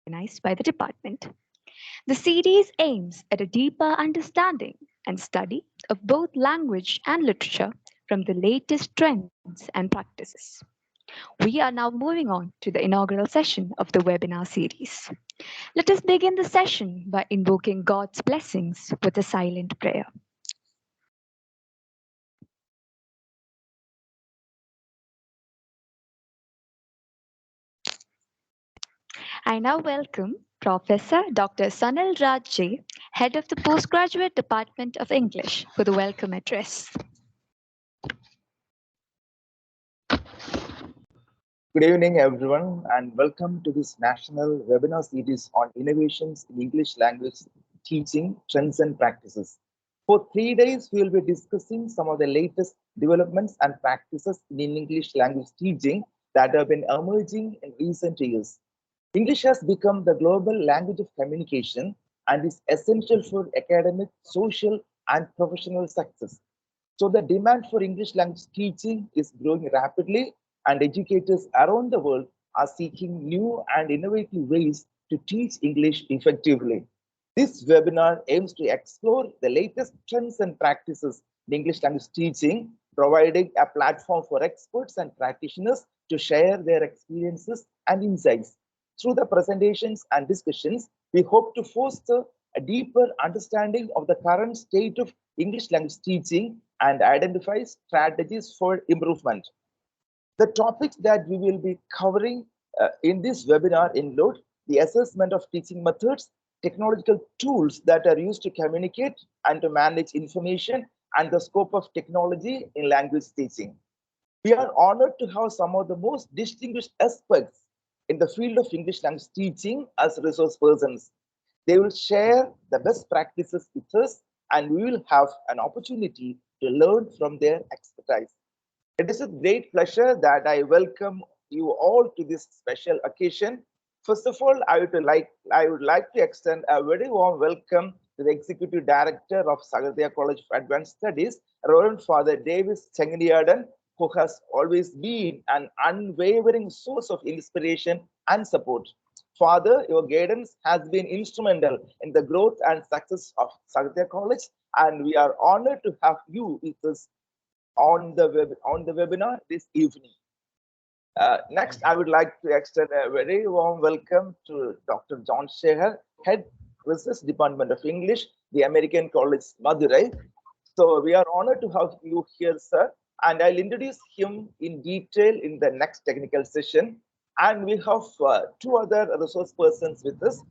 organized by the department. The series aims at a deeper understanding and study of both language and literature from the latest trends and practices. We are now moving on to the inaugural session of the webinar series. Let us begin the session by invoking God's blessings with a silent prayer. I now welcome Professor Dr. Sanil Raj J, Head of the Postgraduate Department of English, for the welcome address. Good evening, everyone, and welcome to this national webinar series on innovations in English language teaching trends and practices. For 3 days, we will be discussing some of the latest developments and practices in English language teaching that have been emerging in recent years. English has become the global language of communication and is essential for academic, social, and professional success. So the demand for English language teaching is growing rapidly, and educators around the world are seeking new and innovative ways to teach English effectively. This webinar aims to explore the latest trends and practices in English language teaching, providing a platform for experts and practitioners to share their experiences and insights. Through the presentations and discussions, we hope to foster a deeper understanding of the current state of English language teaching and identify strategies for improvement. The topics that we will be covering in this webinar include the assessment of teaching methods, technological tools that are used to communicate and to manage information, and the scope of technology in language teaching. We are honored to have some of the most distinguished experts in the field of English language teaching as resource persons. They will share the best practices with us, and we will have an opportunity to learn from their expertise. It is a great pleasure that I welcome you all to this special occasion. First of all, I would like to extend a very warm welcome to the Executive Director of Sahrdaya College of Advanced Studies, Reverend Father Davis Chengniyadan, who has always been an unwavering source of inspiration and support. Father, your guidance has been instrumental in the growth and success of Sahrdaya College, and we are honored to have you with us on the webinar this evening. Next, I would like to extend a very warm welcome to Dr. John Sheher, Head Research Department of English, the American College Madurai. So we are honored to have you here, sir, and I'll introduce him in detail in the next technical session. And we have two other resource persons with us.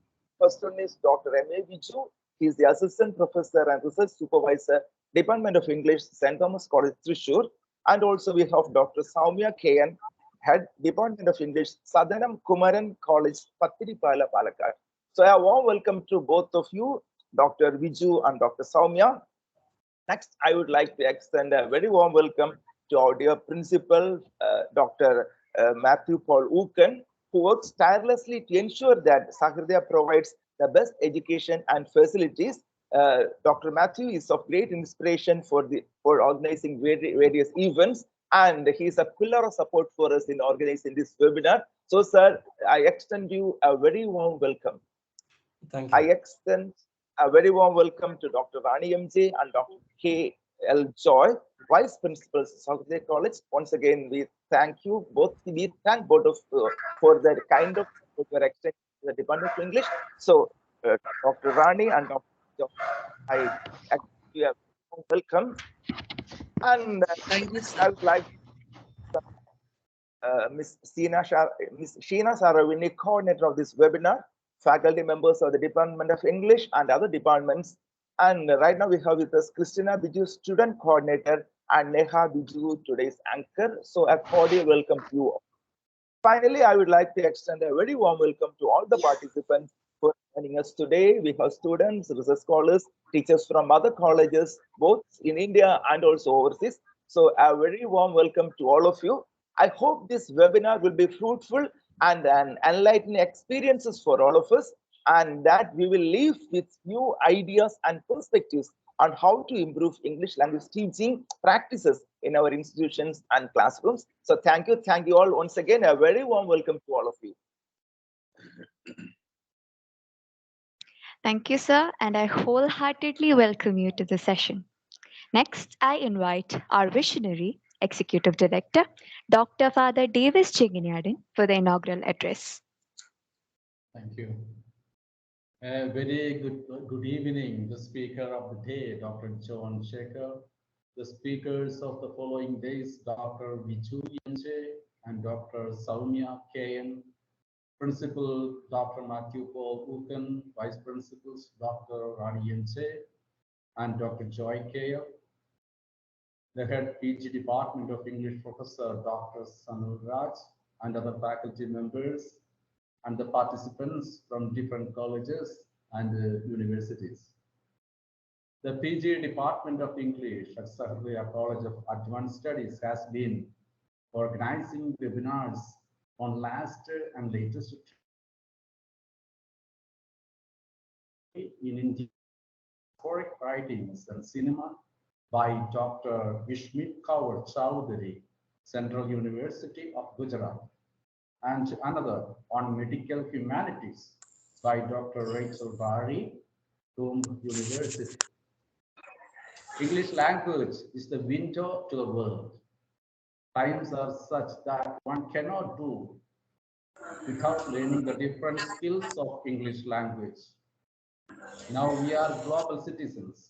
First one is Dr. M.A. Viju. He is the Assistant Professor and Research Supervisor, Department of English, St. Thomas College, Thrissur. And also we have Dr. Soumya K.N., Head, Department of English, Sadanam Kumaran College, Pattiripala, Palakkad. So a warm welcome to both of you, Dr. Viju and Dr. Soumya. Next, I would like to extend a very warm welcome to our dear principal, Dr. Matthew Paul Ooken, who works tirelessly to ensure that Sahrdaya provides the best education and facilities. Dr. Matthew is of great inspiration for organizing various events, and he is a pillar of support for us in organizing this webinar. So, sir, I extend you a very warm welcome. Thank you. I extend a very warm welcome to Dr. Rani MJ and Dr. K.L. Joy, Vice Principals of Sahrdaya College. Once again, we thank you both. We thank both of for the kind of your extent to the Department of English. So, Dr. Rani and Dr. Joy, I extend you a welcome. And I would like Ms. Sheena Saravini, coordinator of this webinar, faculty members of the Department of English and other departments. And right now we have with us Christina Biju, student coordinator, and Neha Biju, today's anchor. So a cordial welcome to you all. Finally, I would like to extend a very warm welcome to all the participants who are joining us today. We have students, research scholars, teachers from other colleges, both in India and also overseas. So a very warm welcome to all of you. I hope this webinar will be fruitful and an enlightening experiences for all of us, and that we will leave with new ideas and perspectives on how to improve English language teaching practices in our institutions and classrooms. So thank you all once again. A very warm welcome to all of you. Thank you, sir, and I wholeheartedly welcome you to the session. Next, I invite our visionary Executive Director, Dr. Father Davis Chiginiadan, for the inaugural address. Thank you. A very good evening, the speaker of the day, Dr. John Shaker, the speakers of the following days, Dr. Viju Yenche and Dr. Saumya KN, Principal Dr. Matthew Paul Ukan, Vice Principals Dr. Rani Yenche and Dr. Joy KF, the head PG Department of English Professor Dr. Sanil Raj and other faculty members, and the participants from different colleges and universities. The PG Department of English at Sahrdaya College of Advanced Studies has been organizing webinars on last and latest in India, historic writings and cinema by Dr. Vishmit Kaur Chowdhury, Central University of Gujarat, and another on medical humanities by Dr. Rachel Barry, Columbia University. English language is the window to the world. Times are such that one cannot do without learning the different skills of English language. Now we are global citizens.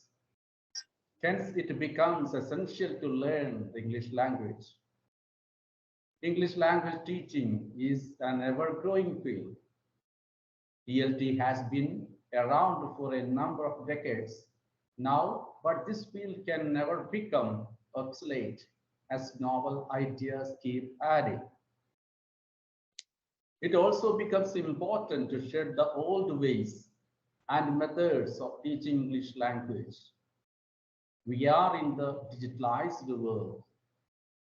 Hence, it becomes essential to learn the English language. English language teaching is an ever-growing field. ELT has been around for a number of decades now, but this field can never become obsolete as novel ideas keep adding. It also becomes important to shed the old ways and methods of teaching English language. We are in the digitalized world,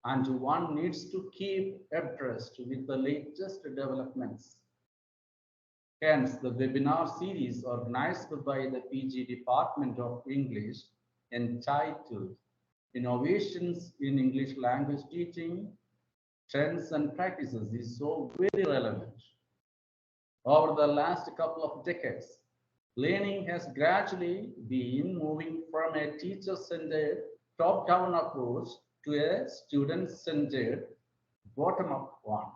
and one needs to keep abreast with the latest developments. Hence, the webinar series organized by the PG Department of English entitled Innovations in English Language Teaching, Trends and Practices is so very relevant. Over the last couple of decades, learning has gradually been moving from a teacher-centered top-down approach to a student-centered bottom-up one.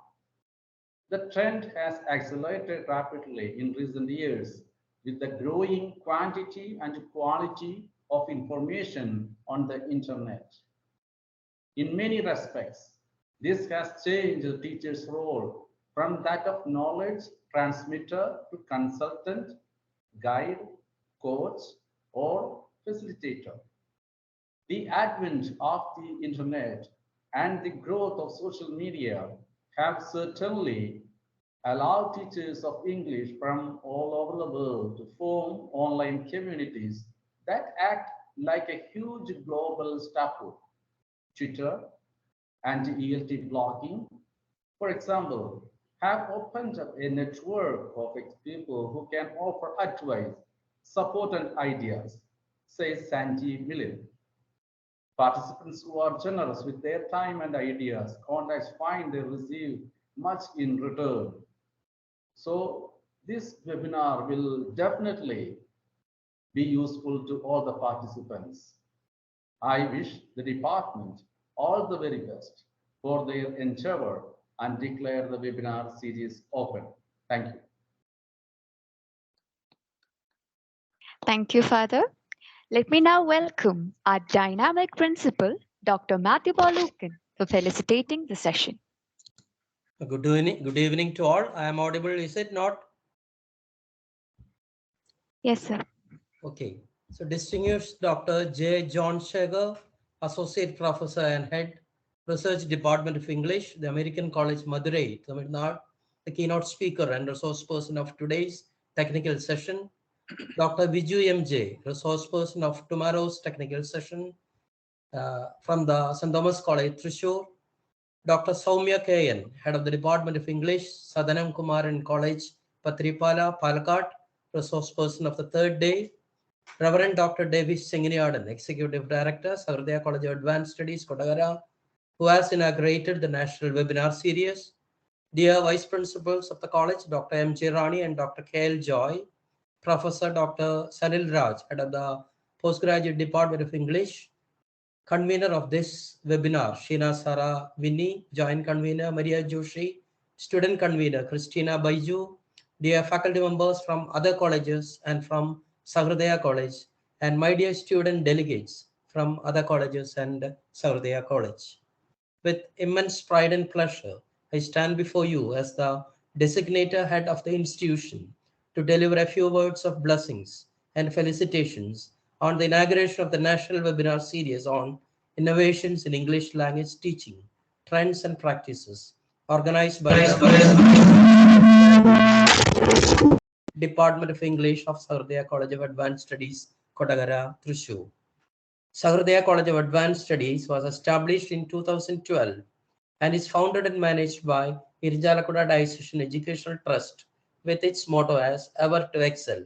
The trend has accelerated rapidly in recent years with the growing quantity and quality of information on the internet. In many respects, this has changed the teacher's role from that of knowledge transmitter to consultant, guide, coach, or facilitator. The advent of the internet and the growth of social media have certainly allowed teachers of English from all over the world to form online communities that act like a huge global scaffold. Twitter and ELT blogging, for example, have opened up a network of people who can offer advice, support, and ideas, says Sandy William. Participants who are generous with their time and ideas, contacts find they receive much in return. So this webinar will definitely be useful to all the participants. I wish the department all the very best for their endeavor and declare the webinar series open. Thank you. Thank you, Father. Let me now welcome our dynamic principal, Dr. Matthew Paulukan, for felicitating the session. Good evening to all. I am audible, is it not? Yes, sir. Okay. So distinguished Dr. J. John Shager, Associate Professor and Head, Research Department of English, the American College, Madurai, Tamil Nadu, the keynote speaker and resource person of today's technical session. Dr. Viju MJ, resource person of tomorrow's technical session from the St. Thomas College, Thrissur. Dr. Saumya KN, Head of the Department of English, Sadanam Kumaran College, Patripala, Palakkad, resource person of the third day. Reverend Dr. Davis Chinginiadan, Executive Director, Sahrdaya College of Advanced Studies, Kodagara, who has inaugurated the National Webinar Series. Dear Vice Principals of the College, Dr. M. J. Rani and Dr. K. L. Joy, Professor Dr. Sanil Raj, head of the Postgraduate Department of English, convener of this webinar, Sheena Sara Vinny, joint convener, Maria Joshi, student convener, Christina Baiju, dear faculty members from other colleges and from Sahrdaya College, and my dear student delegates from other colleges and Sahrdaya College. With immense pride and pleasure, I stand before you as the designated head of the institution to deliver a few words of blessings and felicitations on the inauguration of the National Webinar Series on Innovations in English Language Teaching, Trends and Practices, organized by the Department of English of Sahrdaya College of Advanced Studies, Kotagara, Thrissur. Sahrdaya College of Advanced Studies was established in 2012 and is founded and managed by Irinjalakuda Diocesan Educational Trust with its motto as Ever to Excel.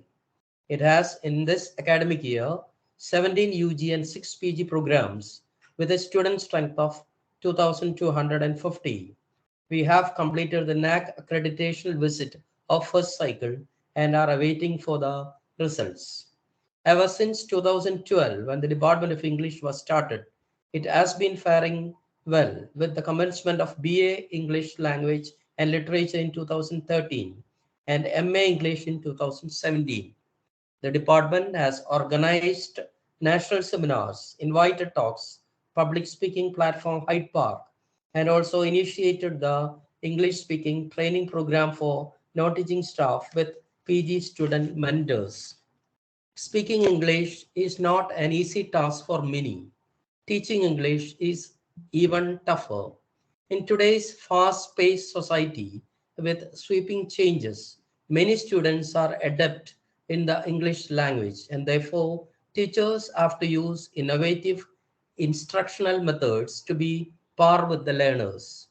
It has, in this academic year, 17 UG and 6 PG programs with a student strength of 2,250. We have completed the NAC accreditation visit of first cycle and are awaiting for the results. Ever since 2012, when the Department of English was started, it has been faring well with the commencement of BA English Language and Literature in 2013 and MA English in 2017. The department has organized national seminars, invited talks, public speaking platform Hyde Park, and also initiated the English speaking training program for non-teaching staff with PG student mentors. Speaking English is not an easy task for many. Teaching English is even tougher. In today's fast paced society with sweeping changes, many students are adept in the English language and therefore teachers have to use innovative instructional methods to be par with the learners.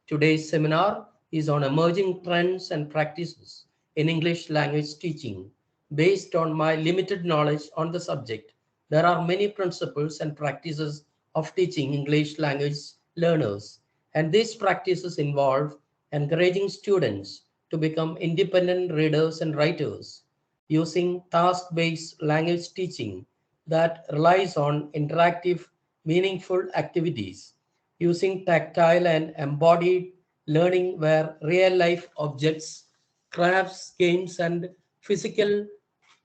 Today's seminar is on emerging trends and practices in English language teaching. Based on my limited knowledge on the subject, there are many principles and practices of teaching English language learners, and these practices involve encouraging students to become independent readers and writers, using task-based language teaching that relies on interactive, meaningful activities, using tactile and embodied learning where real-life objects, crafts, games, and physical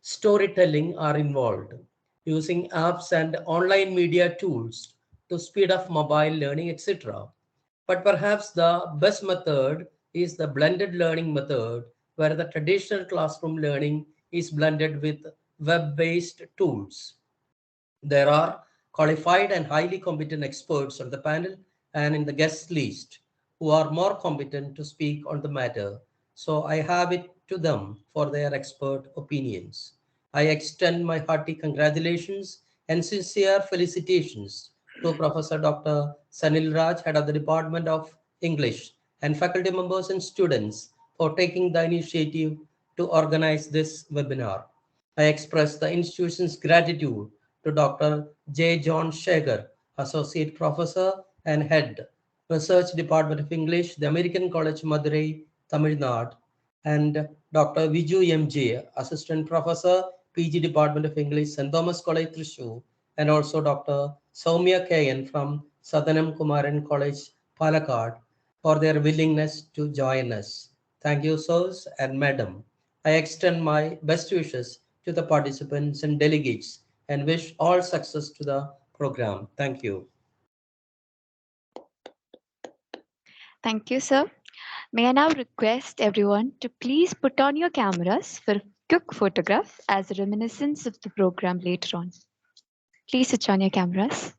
storytelling are involved, using apps and online media tools to speed up mobile learning, etc. But perhaps the best method is the blended learning method, where the traditional classroom learning is blended with web-based tools. There are qualified and highly competent experts on the panel and in the guest list who are more competent to speak on the matter. So I have it to them for their expert opinions. I extend my hearty congratulations and sincere felicitations to Professor Dr. Sanil Raj, head of the Department of English, and faculty members and students for taking the initiative to organize this webinar. I express the institution's gratitude to Dr. J. John Shager, Associate Professor and Head, Research Department of English, the American College Madurai, Tamil Nadu, and Dr. Viju M.J., Assistant Professor, PG Department of English, St. Thomas College, Thrissur, and also Dr. Soumya K.N. from Sadanam Kumaran College, Palakkad, for their willingness to join us. Thank you, sirs and madam. I extend my best wishes to the participants and delegates and wish all success to the program. Thank you. Thank you, sir. May I now request everyone to please put on your cameras for a quick photograph as a reminiscence of the program later on. Please switch on your cameras.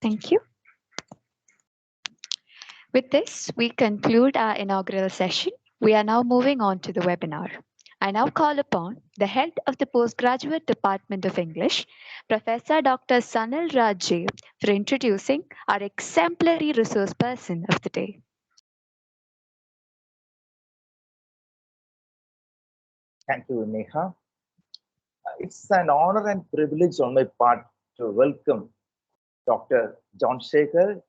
Thank you. With this, we conclude our inaugural session. We are now moving on to the webinar. I now call upon the head of the postgraduate department of English, Professor Dr. Sanil Raj, for introducing our exemplary resource person of the day. Thank you, Neha. It's an honor and privilege on my part to welcome Dr. John Shaker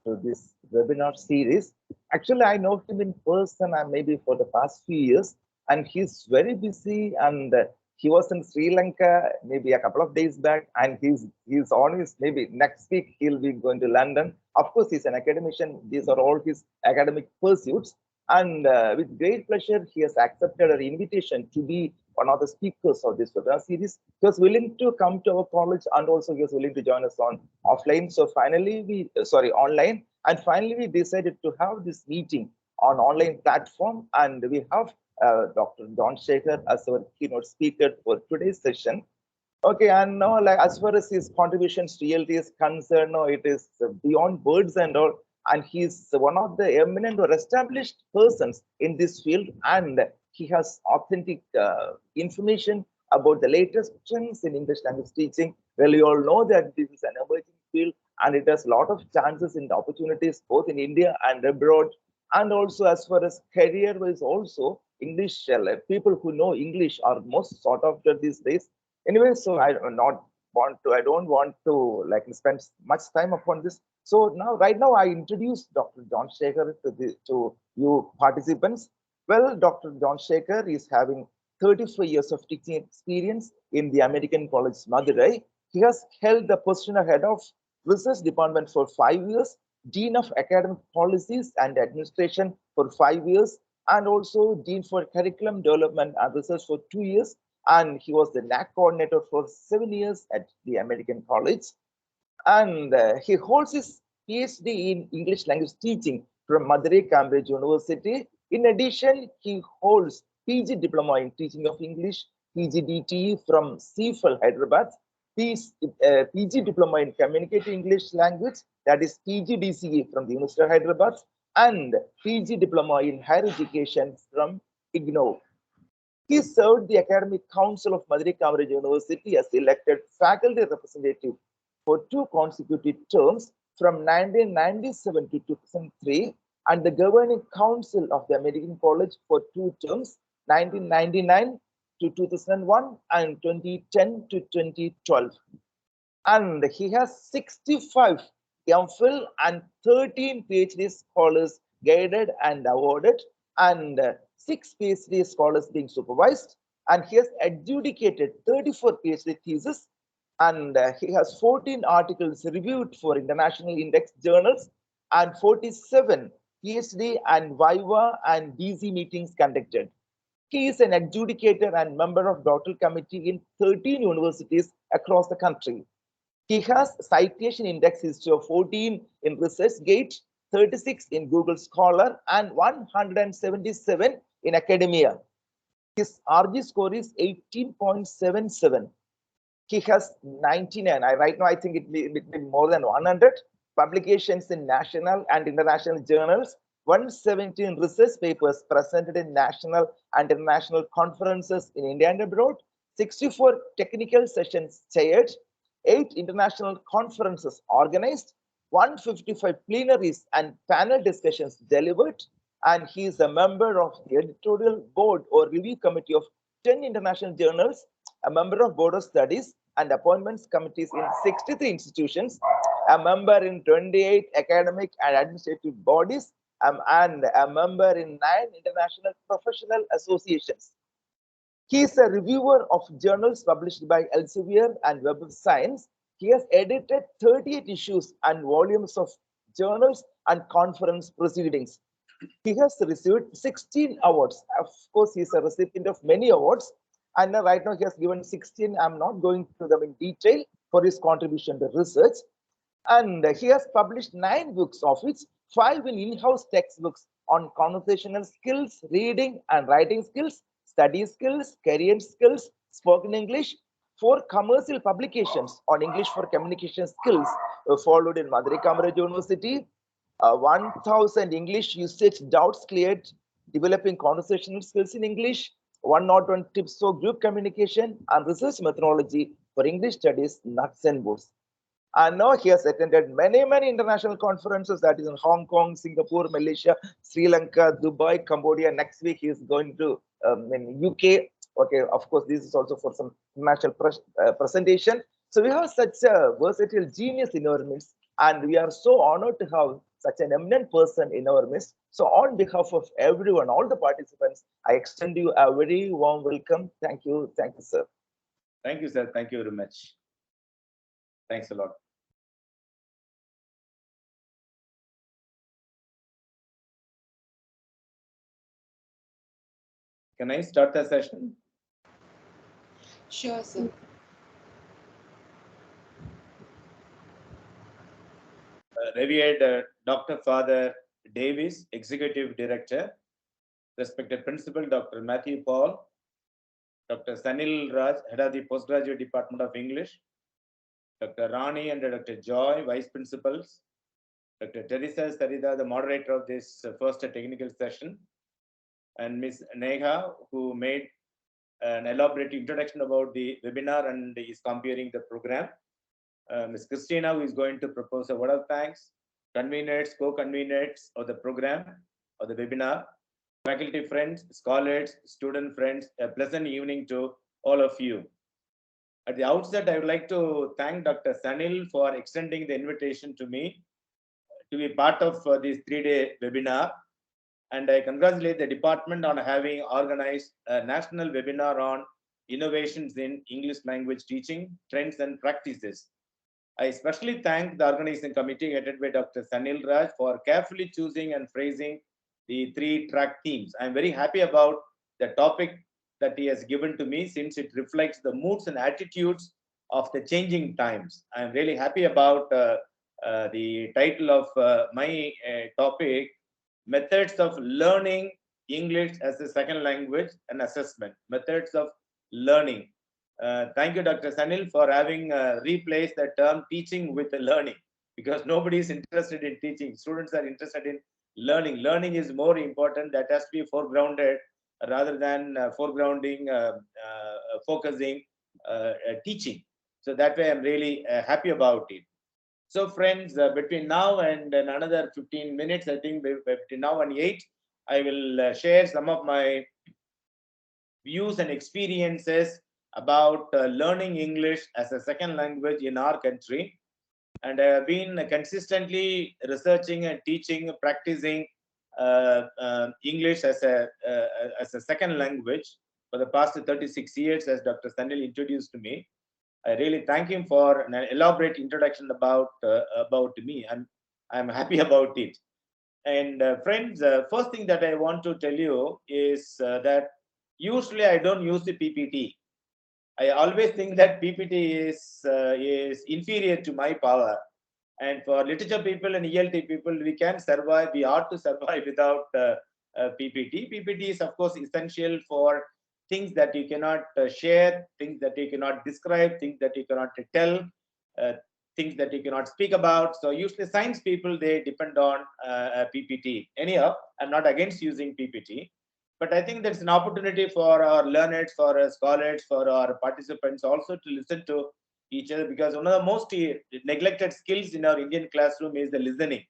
to this webinar series. Actually, I know him in person and maybe for the past few years, and he's very busy. And he was in Sri Lanka maybe a couple of days back, and he's on his maybe next week he'll be going to London. Of course, he's an academician. These are all his academic pursuits. And with great pleasure, he has accepted our invitation to be one of the speakers of this webinar series. He was willing to come to our college, and also he was willing to join us on offline. So finally, online. And finally, we decided to have this meeting on online platform. And we have Dr. John Shaker as our keynote speaker for today's session. Okay, and now, like as far as his contributions to ELT is concerned, no, it is beyond words and all. And he's one of the eminent or established persons in this field, and he has authentic information about the latest trends in English language teaching. Well, you all know that this is an emerging field, and it has a lot of chances and opportunities both in India and abroad. And also, as far as career-wise, also English people who know English are most sought after these days. Anyway, so I don't want to like spend much time upon this. So right now I introduce Dr. John Shaker to you participants. Well, Dr. John Shaker is having 34 years of teaching experience in the American College Madurai. He has held the position of head of research department for 5 years, dean of academic policies and administration for 5 years, and also dean for curriculum development and research for 2 years. And he was the NAC coordinator for 7 years at the American College. And he holds his PhD in English language teaching from Madurai Cambridge University. In addition, he holds PG Diploma in Teaching of English, PGDTE from CFL Hyderabad, PG Diploma in Communicative English Language, that is PGDCE from the University of Hyderabad, and PG Diploma in Higher Education from IGNOU. He served the Academic Council of Madurai Cambridge University as elected faculty representative for 2 consecutive terms from 1997 to 2003, and the Governing Council of the American College for 2 terms, 1999 to 2001 and 2010 to 2012. And he has 65 MPhil and 13 PhD scholars guided and awarded, and 6 PhD scholars being supervised. And he has adjudicated 34 PhD theses, and he has 14 articles reviewed for international index journals and 47 PhD and Viva and DC meetings conducted. He is an adjudicator and member of doctoral committee in 13 universities across the country. He has citation index history of 14 in ResearchGate, 36 in Google Scholar, and 177 in academia. His RG score is 18.77. He has 99. Right now, I think it will be more than 100 publications in national and international journals, 117 research papers presented in national and international conferences in India and abroad, 64 technical sessions chaired, 8 international conferences organized, 155 plenaries and panel discussions delivered, and he is a member of the editorial board or review committee of 10 international journals, a member of board of studies and appointments committees in 63 institutions, a member in 28 academic and administrative bodies, and a member in 9 international professional associations. He is a reviewer of journals published by Elsevier and Web of Science. He has edited 38 issues and volumes of journals and conference proceedings. He has received 16 awards. Of course, he is a recipient of many awards. And right now he has given 16. I'm not going through them in detail for his contribution to research. And he has published 9 books, of which 5 in-house textbooks on conversational skills, reading and writing skills, study skills, career skills, spoken English, 4 commercial publications on English for communication skills followed in Madurai Cambridge University, 1,000 English usage doubts cleared, developing conversational skills in English, 101 tips for group communication and research methodology for English studies, nuts and bolts. I know he has attended many international conferences, that is in Hong Kong, Singapore, Malaysia, Sri Lanka, Dubai, Cambodia. Next week he is going to in UK. Okay, of course, this is also for some international presentation. So we have such a versatile genius in our midst, and we are so honored to have such an eminent person in our midst. So on behalf of everyone, all the participants, I extend you a very warm welcome. Thank you, sir. Thank you, sir. Thank you very much. Thanks a lot. Can I start the session? Sure, sir. Revered Dr. Father Davis, Executive Director, respected Principal Dr. Matthew Paul, Dr. Sanil Raj, Head of the Postgraduate Department of English, Dr. Rani and Dr. Joy, Vice Principals, Dr. Teresa Sarida, the moderator of this first technical session, and Ms. Neha, who made an elaborate introduction about the webinar and is comparing the program. Ms. Christina, who is going to propose a word of thanks, conveners, co-conveners of the program, of the webinar, faculty friends, scholars, student friends, a pleasant evening to all of you. At the outset, I would like to thank Dr. Sanil for extending the invitation to me to be part of this 3-day webinar. And I congratulate the department on having organized a national webinar on innovations in English language teaching, trends and practices. I especially thank the organizing committee headed by Dr. Sanil Raj for carefully choosing and phrasing the 3-track themes. I'm very happy about the topic that he has given to me, since it reflects the moods and attitudes of the changing times. I'm really happy about the title of my topic, Methods of Learning English as a Second Language and Assessment. Methods of Learning. Thank you, Dr. Sanil, for having replaced the term teaching with learning, because nobody is interested in teaching. Students are interested in learning. Learning is more important. That has to be foregrounded rather than focusing teaching. So that way, I'm really happy about it. So friends, between now and another 15 minutes, I think between now and 8, I will share some of my views and experiences about learning English as a second language in our country. And I have been consistently researching and teaching, practicing English as a second language for the past 36 years, as Dr. Sanil introduced to me. I really thank him for an elaborate introduction about me. I'm happy about it. And friends, first thing that I want to tell you is that usually I don't use the PPT. I always think that PPT is inferior to my power. And for literature people and ELT people, we can survive. We ought to survive without PPT. PPT is, of course, essential for things that you cannot share, things that you cannot describe, things that you cannot tell, uh, things that you cannot speak about. So usually science people, they depend on PPT. Anyhow, I'm not against using PPT. But I think that's an opportunity for our learners, for our scholars, for our participants also to listen to each other, because one of the most neglected skills in our Indian classroom is the listening,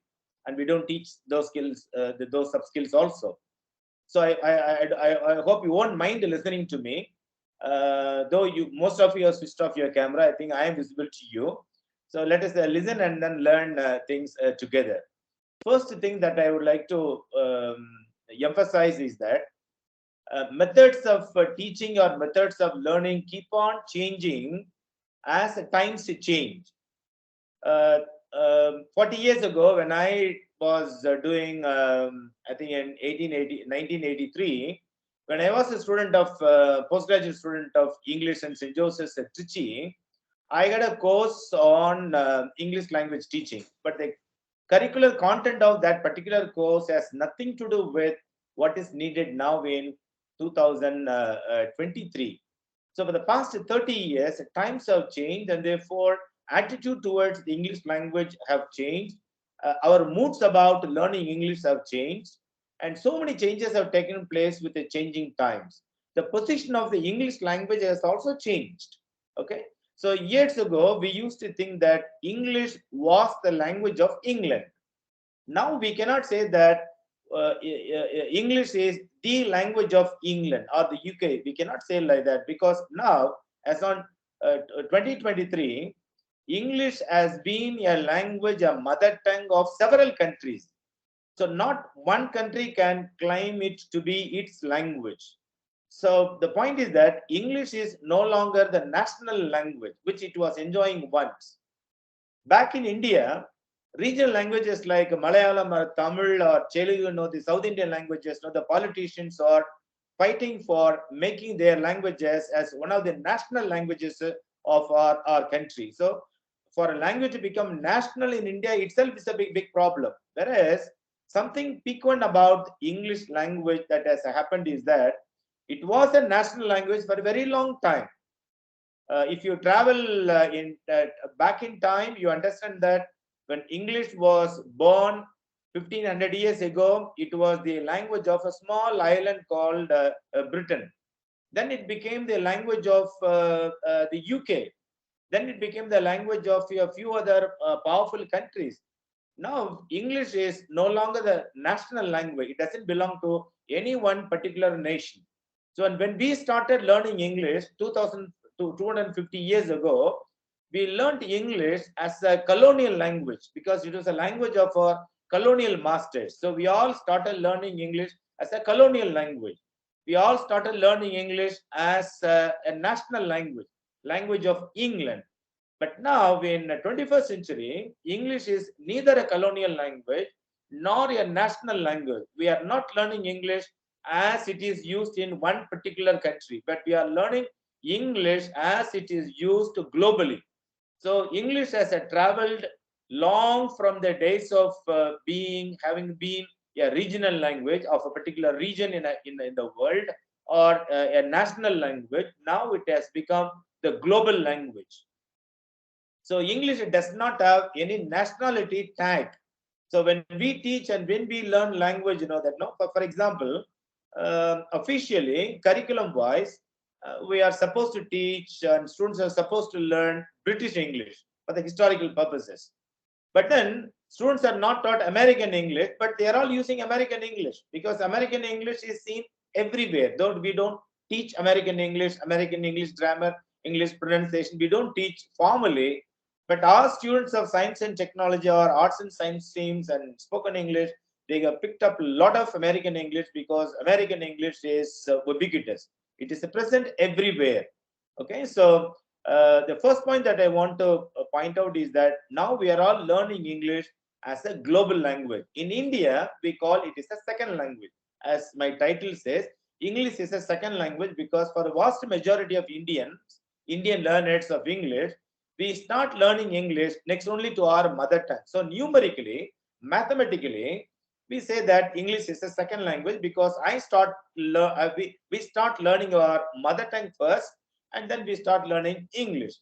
and we don't teach those skills, those sub skills also. So I hope you won't mind listening to me, though you most of you have switched off your camera. I think I am visible to you. So let us listen and then learn things together. First thing that I would like to emphasize is that methods of teaching or methods of learning keep on changing as times change. 40 years ago, when I was doing, I think in 1983, when I was a student of, postgraduate student of English and St. Joseph's at Trichy, I got a course on English language teaching, but the curricular content of that particular course has nothing to do with what is needed now in 2023. So for the past 30 years, times have changed, and therefore attitude towards the English language have changed. Our moods about learning English have changed, and so many changes have taken place with the changing times. the position of the English language has also changed. Okay, so years ago we used to think that English was the language of England. Now we cannot say that English is the language of England or the UK. We cannot say like that, because now, as on 2023, English has been a language, a mother tongue of several countries. So not one country can claim it to be its language. So the point is that English is no longer the national language, which it was enjoying once. Back in India, regional languages like Malayalam or Tamil or Telugu, the South Indian languages, the politicians are fighting for making their languages as one of the national languages of our country. So for a language to become national in India itself is a big problem. Whereas something piquant about English language that has happened is that it was a national language for a very long time. If you travel back in time, you understand that when English was born 1500 years ago, it was the language of a small island called Britain. Then it became the language of the UK. Then it became the language of a few other powerful countries. Now, English is no longer the national language. It doesn't belong to any one particular nation. So when we started learning English 2000 to 250 years ago, we learned English as a colonial language because it was a language of our colonial masters. So we all started learning English as a colonial language. We all started learning English as a national language, language of England. But now in the 21st century, English is neither a colonial language nor a national language. We are not learning English as it is used in one particular country, but we are learning English as it is used globally. So English has traveled long from the days of having been a regional language of a particular region in the world, or a national language. Now it has become the global language. So English does not have any nationality tag. So when we teach and when we learn language, that no. For example, officially, curriculum-wise, we are supposed to teach and students are supposed to learn British English for the historical purposes. But then students are not taught American English, but they are all using American English because American English is seen everywhere. Though we don't teach American English grammar, English pronunciation, we don't teach formally. But our students of science and technology or arts and science streams and spoken English, they have picked up a lot of American English because American English is ubiquitous. It is present everywhere. Okay, so the first point that I want to point out is that now we are all learning English as a global language. In India, we call it is a second language. As my title says, English is a second language because for the vast majority of Indian learners of English, we start learning English next only to our mother tongue. So numerically, mathematically, we say that English is a second language because we start learning our mother tongue first, and then we start learning English.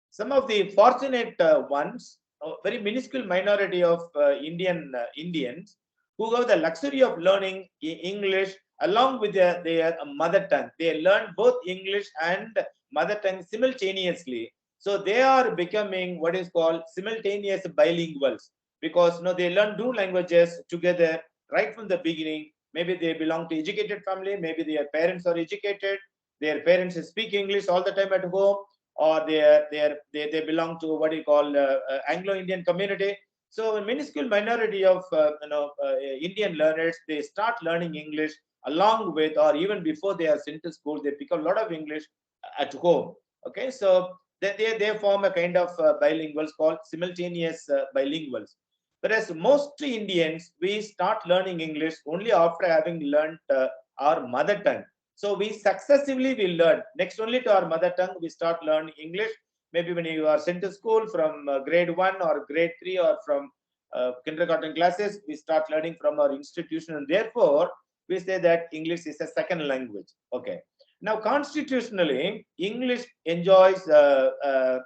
Some of the fortunate ones, a very minuscule minority of Indians who have the luxury of learning English along with their mother tongue. They learn both English and mother tongue simultaneously. So they are becoming what is called simultaneous bilinguals because they learn two languages together right from the beginning. Maybe they belong to educated family, maybe their parents are educated, their parents speak English all the time at home, or they belong to what you call Anglo-Indian community. So a minuscule minority of Indian learners, they start learning English along with or even before they are sent to school. They pick up a lot of English at home. Okay, so they form a kind of bilinguals called simultaneous bilinguals. Whereas most Indians, we start learning English only after having learned our mother tongue. So we successively will learn. Next only to our mother tongue, we start learning English. Maybe when you are sent to school from grade 1 or grade 3 or from kindergarten classes, we start learning from our institution. And therefore, we say that English is a second language. Okay. Now, constitutionally, English enjoys a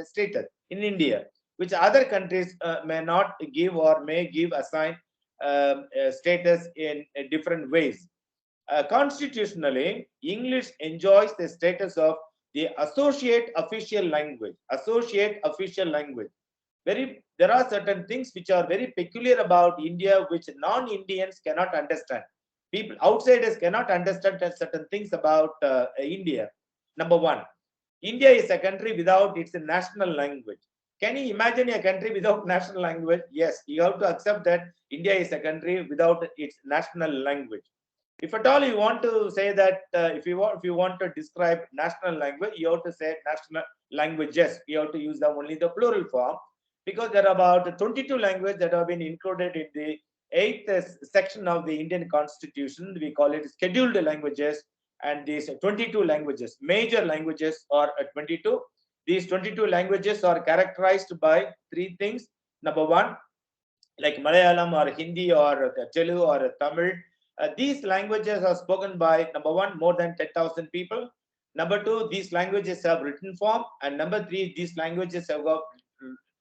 status in India, which other countries may not give or may give assign status in different ways. Constitutionally, English enjoys the status of the associate official language. Associate official language. There are certain things which are very peculiar about India, which non-Indians cannot understand. People, outsiders cannot understand certain things about India. Number one, India is a country without its national language. Can you imagine a country without national language? Yes, you have to accept that India is a country without its national language. If at all you want to say that, if you want to describe national language, you have to say national languages. You have to use only the plural form, because there are about 22 languages that have been included in the 8th section of the Indian Constitution. We call it scheduled languages, and these 22 languages, major languages, are 22. These 22 languages are characterized by three things. Number one, like Malayalam or Hindi or Telugu or Tamil. These languages are spoken by, number one, more than 10,000 people. Number two, these languages have written form. And number three, these languages have got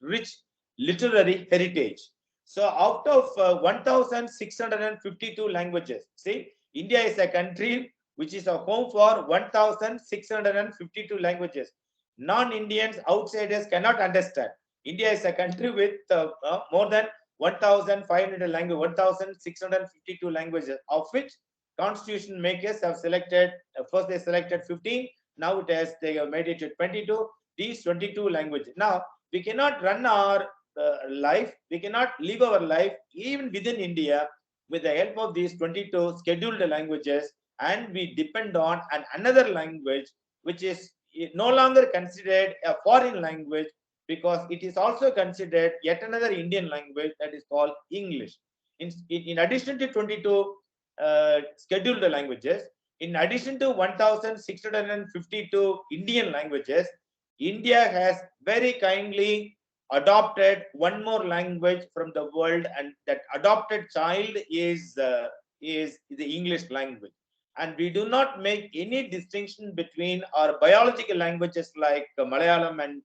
rich literary heritage. So out of 1,652 languages, see, India is a country which is a home for 1,652 languages. Non-Indians, outsiders cannot understand. India is a country with more than 1,500 languages, 1,652 languages, of which constitution makers have selected, first they selected 15, now they have made it to 22, these 22 languages. Now, we cannot run our life, we cannot live our life even within India with the help of these 22 scheduled languages, and we depend on another language which is no longer considered a foreign language, because it is also considered yet another Indian language, that is called English. In addition to 22 scheduled languages, in addition to 1,652 Indian languages, India has very kindly adopted one more language from the world, and that adopted child is the English language. And we do not make any distinction between our biological languages like Malayalam and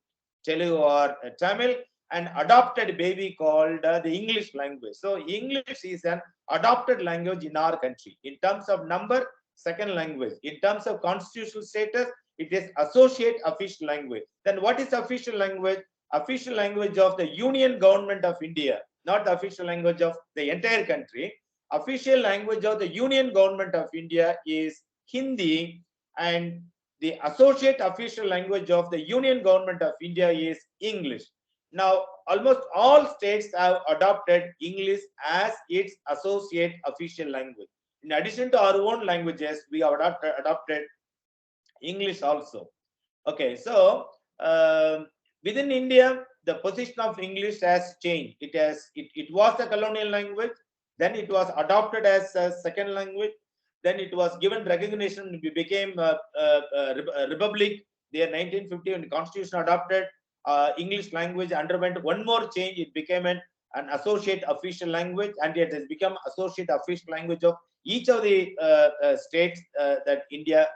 Telugu or Tamil, and adopted baby called the English language. So English is an adopted language in our country. In terms of number, second language. In terms of constitutional status, it is associate official language. Then what is official language? Official language of the Union Government of India, not the official language of the entire country. Official language of the Union Government of India is Hindi, and the associate official language of the Union Government of India is English. Now, almost all states have adopted English as its associate official language. In addition to our own languages, we have adopted English also. Okay, so within India, the position of English has changed. It was a colonial language, then it was adopted as a second language, then it was given recognition. We became a republic there 1950 when the constitution adopted. English language underwent one more change. It became an associate official language, and it has become associate official language of each of the states that India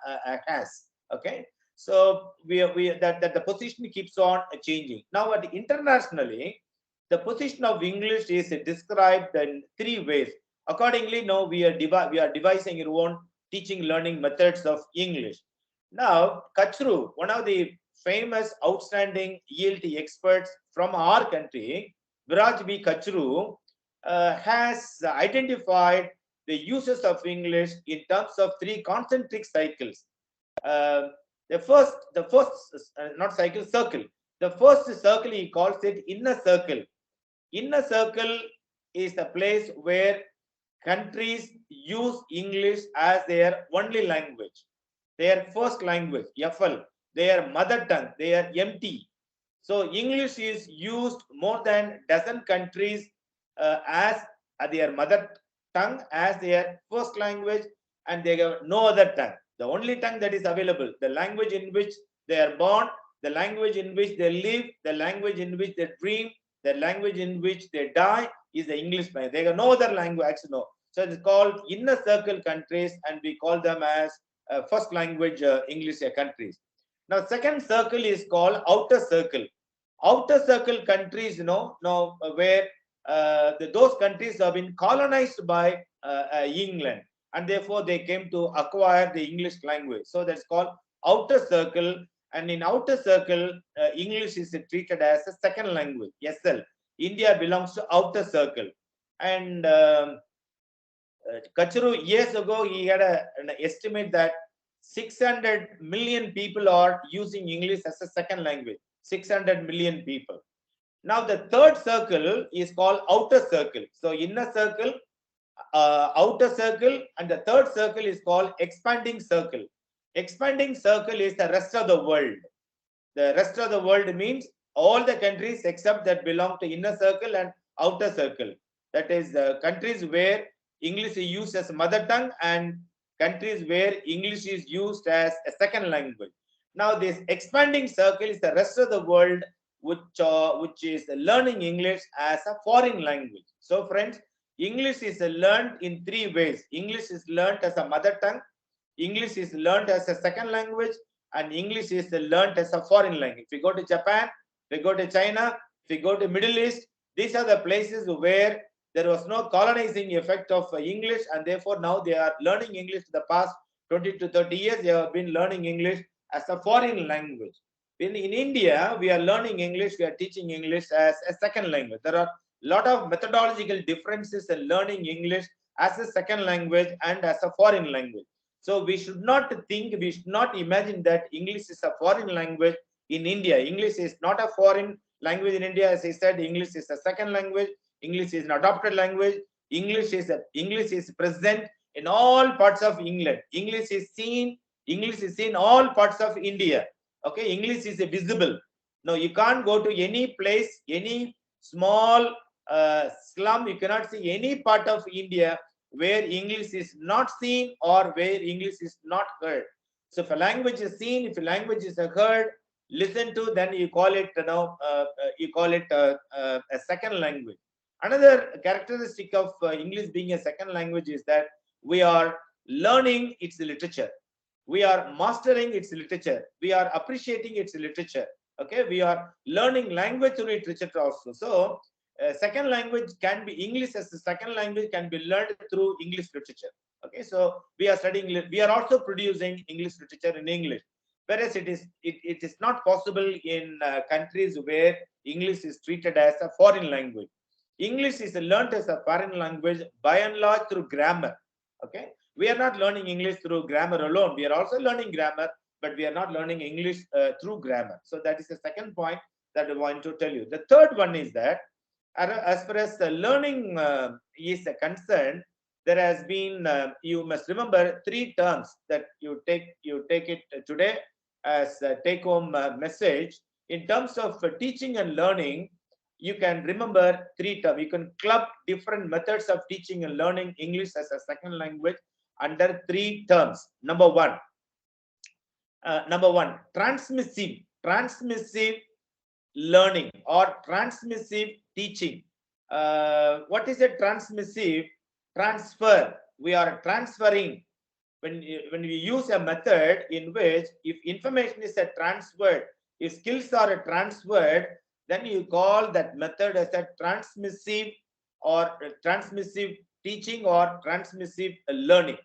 has. Okay, so that the position keeps on changing. Now, internationally, the position of English is described in three ways. Accordingly, now we are devising our own teaching learning methods of English. Now, Kachru, one of the famous outstanding ELT experts from our country, Viraj B. Kachru, has identified the uses of English in terms of three concentric cycles. The first not cycle, circle. The first circle he calls it inner circle. Inner circle is the place where countries use English as their only language, their first language, FL, their mother tongue, their MT. So English is used more than dozen countries as their mother tongue, as their first language, and they have no other tongue. The only tongue that is available, the language in which they are born, the language in which they live, the language in which they dream, the language in which they die, is the English language. They have no other language, actually, no. So it's called inner circle countries, and we call them as first language English countries. Now, second circle is called outer circle. Outer circle countries, where those countries have been colonized by England. and therefore they came to acquire the English language. So that's called outer circle. And in outer circle, English is treated as a second language. SL. India belongs to outer circle. And Kachuru, years ago, he had an estimate that 600 million people are using English as a second language. 600 million people. Now, the third circle is called outer circle. So, inner circle, outer circle, and the third circle is called expanding circle. Expanding circle is the rest of the world. The rest of the world means all the countries except that belong to inner circle and outer circle. That is countries where English is used as mother tongue and countries where English is used as a second language. Now, this expanding circle is the rest of the world which is learning English as a foreign language. So, friends, English is learned in three ways. English is learned as a mother tongue, English is learned as a second language, and English is learned as a foreign language. If you go to Japan, if you go to China, if you go to Middle East, these are the places where there was no colonizing effect of English, and therefore now they are learning English. The past 20 to 30 years, they have been learning English as a foreign language. In India, we are learning English, we are teaching English as a second language. There are a lot of methodological differences in learning English as a second language and as a foreign language. So we should not think, we should not imagine that English is a foreign language in India. English is not a foreign language in India. As I said, English is a second language. English is an adopted language. English is present in all parts of England. English is seen all parts of India. Okay, English is visible. No, you can't go to any place, any small slum. You cannot see any part of India where English is not seen or where English is not heard. So if a language is seen, if a language is heard, listen to, then you call it, a second language. Another characteristic of English being a second language is that we are learning its literature. We are mastering its literature. We are appreciating its literature. Okay, we are learning language through its literature also. So second language can be English as a second language can be learned through English literature. Okay, so we are studying, we are also producing English literature in English, whereas it is not possible in countries where English is treated as a foreign language. English is learned as a foreign language by and large through grammar. Okay, we are not learning English through grammar alone. We are also learning grammar, but we are not learning English through grammar. So that is the second point that I want to tell you. The third one is that as far as learning is concerned, there has been, you must remember, three terms that you take it today as a take-home message. In terms of teaching and learning, you can remember three terms. You can club different methods of teaching and learning English as a second language under three terms. Number one, transmissive learning or transmissive teaching. What is a transmissive? Transfer. We are transferring. When we use a method in which if information is transferred, if skills are transferred, then you call that method as a transmissive or transmissive teaching or transmissive learning.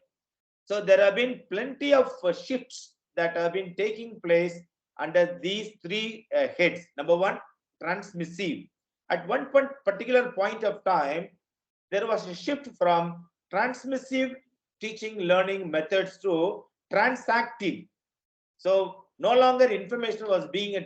So there have been plenty of shifts that have been taking place under these three heads. Number one, transmissive. At one particular point of time, there was a shift from transmissive teaching learning methods to transactive. So no longer information was being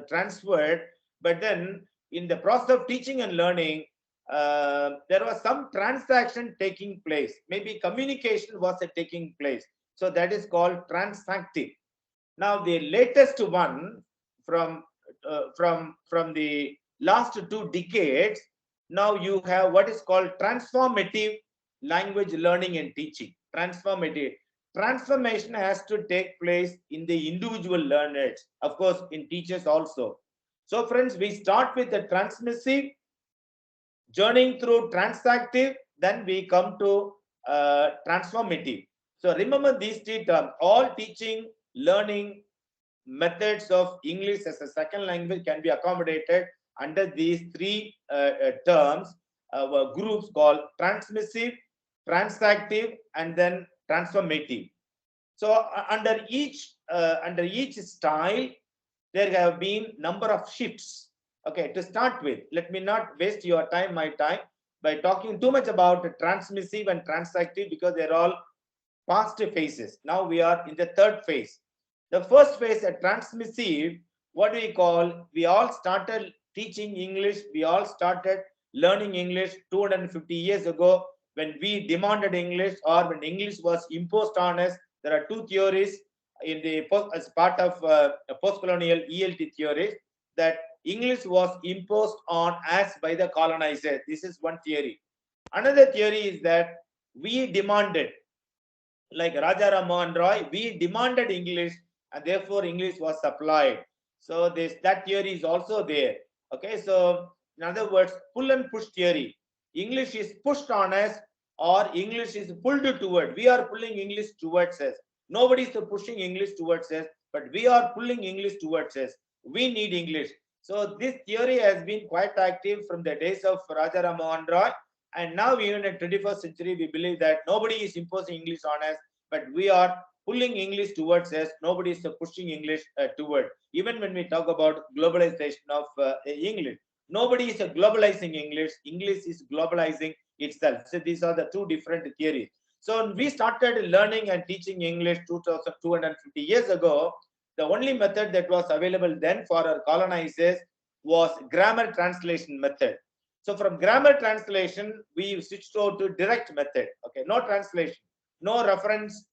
transferred, but then in the process of teaching and learning, there was some transaction taking place. Maybe communication was taking place. So that is called transactive. Now the latest one from the last 2 decades, now you have what is called transformative language learning and teaching. Transformative. Transformation has to take place in the individual learners, of course, in teachers also. So friends, we start with the transmissive, journeying through transactive, then we come to transformative. So remember these three terms. All teaching, learning methods of English as a second language can be accommodated under these three terms, groups called transmissive, transactive, and then transformative. So under each style, there have been number of shifts. Okay, to start with, let me not waste your time, my time, by talking too much about transmissive and transactive, because they're all past phases. Now we are in the third phase. The first phase, a transmissive, what we call, we all started teaching English, we all started learning English 250 years ago when we demanded English, or when English was imposed on us. There are two theories in the as part of post-colonial ELT theories, that English was imposed on us by the colonizer. This is one theory. Another theory is that we demanded, like Raja Ram Mohan Roy, we demanded English, and therefore English was supplied. So that theory is also there. Okay, so in other words, pull and push theory. English is pushed on us, or English is pulled toward. We are pulling English towards us. Nobody is pushing English towards us, but we are pulling English towards us. We need English. So this theory has been quite active from the days of Raja Ram Mohan Roy. And now, even in 21st century, we believe that nobody is imposing English on us, but we are pulling English towards us. Nobody is pushing English toward. Even when we talk about globalization of English, nobody is globalizing English. English is globalizing itself. So these are the two different theories. So we started learning and teaching English 2,250 years ago. The only method that was available then for our colonizers was grammar translation method. So from grammar translation, we switched over to direct method. Okay, no translation, no reference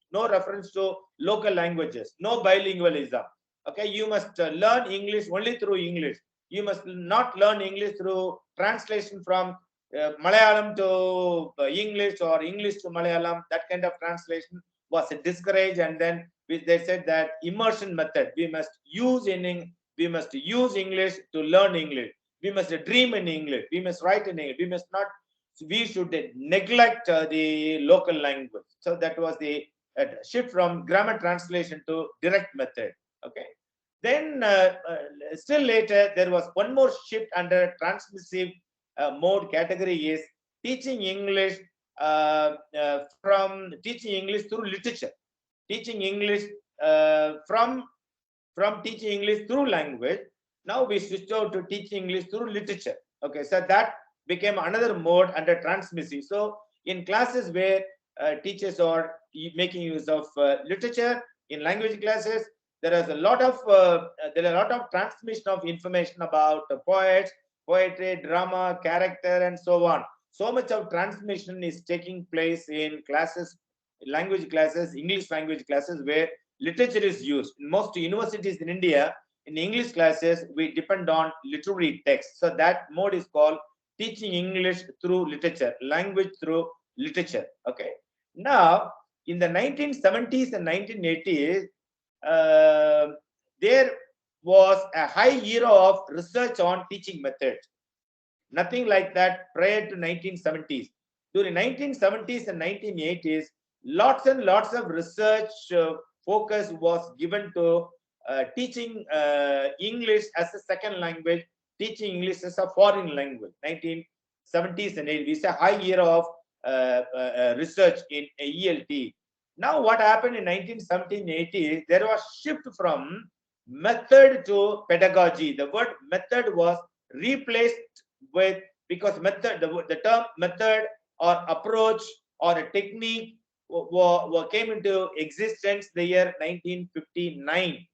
to local languages, no bilingualism. Okay, you must learn English only through English. You must not learn English through translation from Malayalam to English, or English to Malayalam. That kind of translation was discouraged, and then they said that immersion method. We must use English to learn English. We must dream in English. We must write in English. We should neglect the local language. So that was the shift from grammar translation to direct method. Okay. Then still later, there was one more shift under transmissive mode category, is teaching English from teaching English through literature. Teaching English from teaching English through language. Now we switched out to teaching English through literature. Okay, so that became another mode under transmissive. So in classes where teachers are making use of literature, in language classes, there is a lot of transmission of information about poets, poetry, drama, character, and so on. So much of transmission is taking place in classes, language classes, English language classes, where literature is used. In most universities in India, in English classes, we depend on literary text. So that mode is called teaching English through literature, language through literature. Okay. Now, in the 1970s and 1980s, there was a high era of research on teaching methods. Nothing like that prior to 1970s. During 1970s and 1980s, lots and lots of research focus was given to teaching English as a second language, teaching English as a foreign language. 1970s and 80s, it's a high era of research in ELT. Now, what happened in 1970s and 80s, there was shift from method to pedagogy. The word method was replaced with, because method, the term method or approach or a technique came into existence the year 1959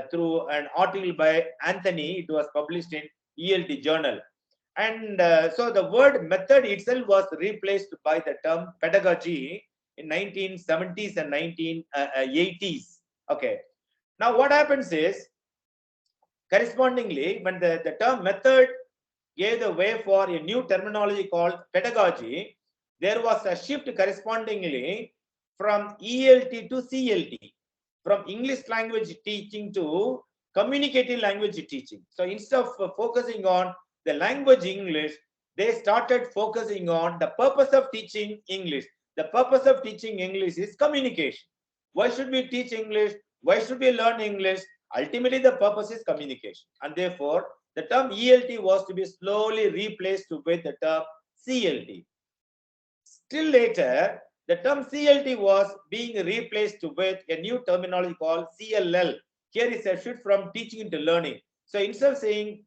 through an article by Anthony. It was published in ELT journal. And so the word method itself was replaced by the term pedagogy in 1970s and 1980s. Okay. Now what happens is, correspondingly, when the term method gave the way for a new terminology called pedagogy, there was a shift correspondingly from ELT to CLT, from English language teaching to communicative language teaching. So instead of focusing on the language English, they started focusing on the purpose of teaching English. The purpose of teaching English is communication. Why should we teach English? Why should we learn English? Ultimately, the purpose is communication. And therefore, the term ELT was to be slowly replaced with the term CLT. Still later, the term CLT was being replaced with a new terminology called CLL. Here is a shift from teaching into learning. So instead of saying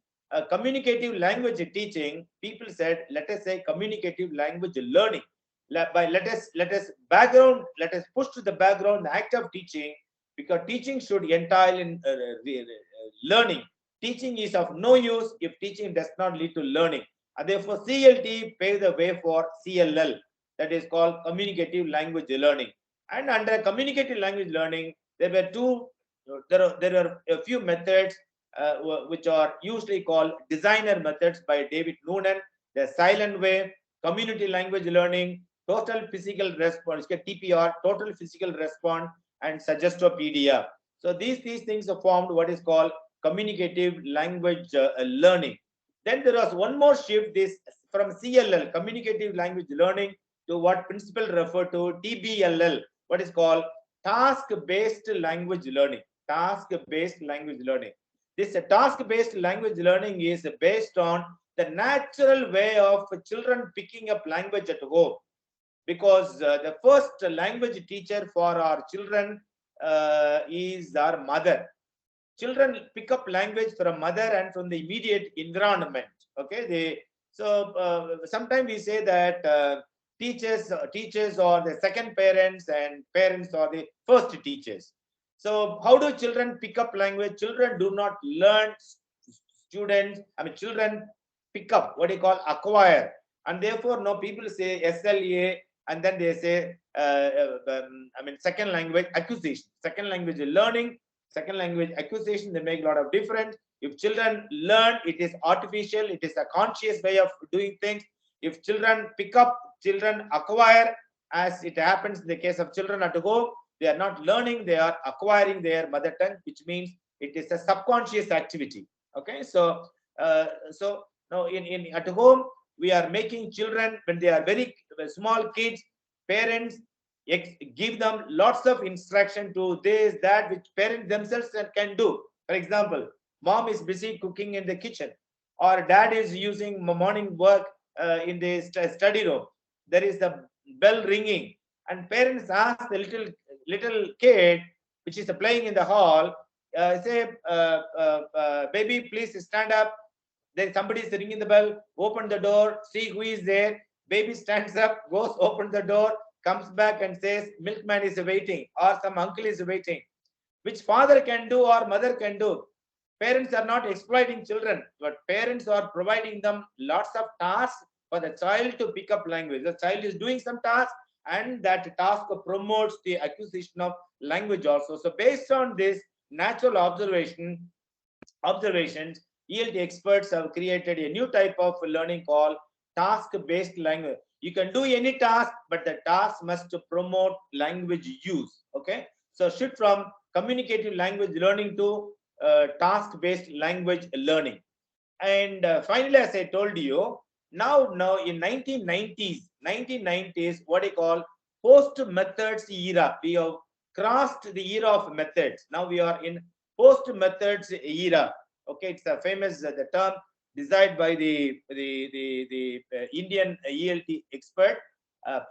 communicative language teaching, people said, let us say communicative language learning. Let us push to the background the act of teaching, because teaching should entail in learning. Teaching is of no use if teaching does not lead to learning. And therefore, CLT paved the way for CLL, that is called communicative language learning. And under communicative language learning, there were a few methods which are usually called designer methods by David Noonan: the silent way, community language learning, total physical response, TPR, total physical response, and suggestopedia. So these things have formed what is called communicative language learning. Then there was one more shift, this from CLL, communicative language learning, to what principal referred to TBLL, what is called task-based language learning. Task-based language learning. This task-based language learning is based on the natural way of children picking up language at home, because the first language teacher for our children is our mother. Children pick up language from mother and from the immediate environment. Okay, sometimes we say that teachers are the second parents and parents are the first teachers. So how do children pick up language? Children do not learn. Children pick up, what you call acquire. And therefore, no, people say SLA, and then they say second language acquisition, second language learning, second language acquisition. They make a lot of difference. If children learn, it is artificial, it is a conscious way of doing things. If children pick up, children acquire, as it happens in the case of children at home, they are not learning, they are acquiring their mother tongue, which means it is a subconscious activity. Okay, so now in at home, we are making children, when they are very small kids, parents give them lots of instruction to this, that, which parents themselves can do. For example, mom is busy cooking in the kitchen, or dad is using morning work in the study room. There is the bell ringing, and parents ask the little kid which is playing in the hall, say, baby, please stand up. Then somebody is ringing the bell, open the door, see who is there. Baby stands up, goes, open the door, comes back and says, milkman is waiting, or some uncle is waiting, which father can do or mother can do. Parents are not exploiting children, but parents are providing them lots of tasks for the child to pick up language. The child is doing some task, and that task promotes the acquisition of language also. So based on this natural observations, ELT experts have created a new type of learning called task-based language. You can do any task, but the task must promote language use. Okay, so shift from communicative language learning to task-based language learning. And finally, as I told you, now in 1990s, what I call post-methods era. We have crossed the era of methods. Now we are in post-methods era. Okay, it's a famous the term designed by the Indian ELT expert.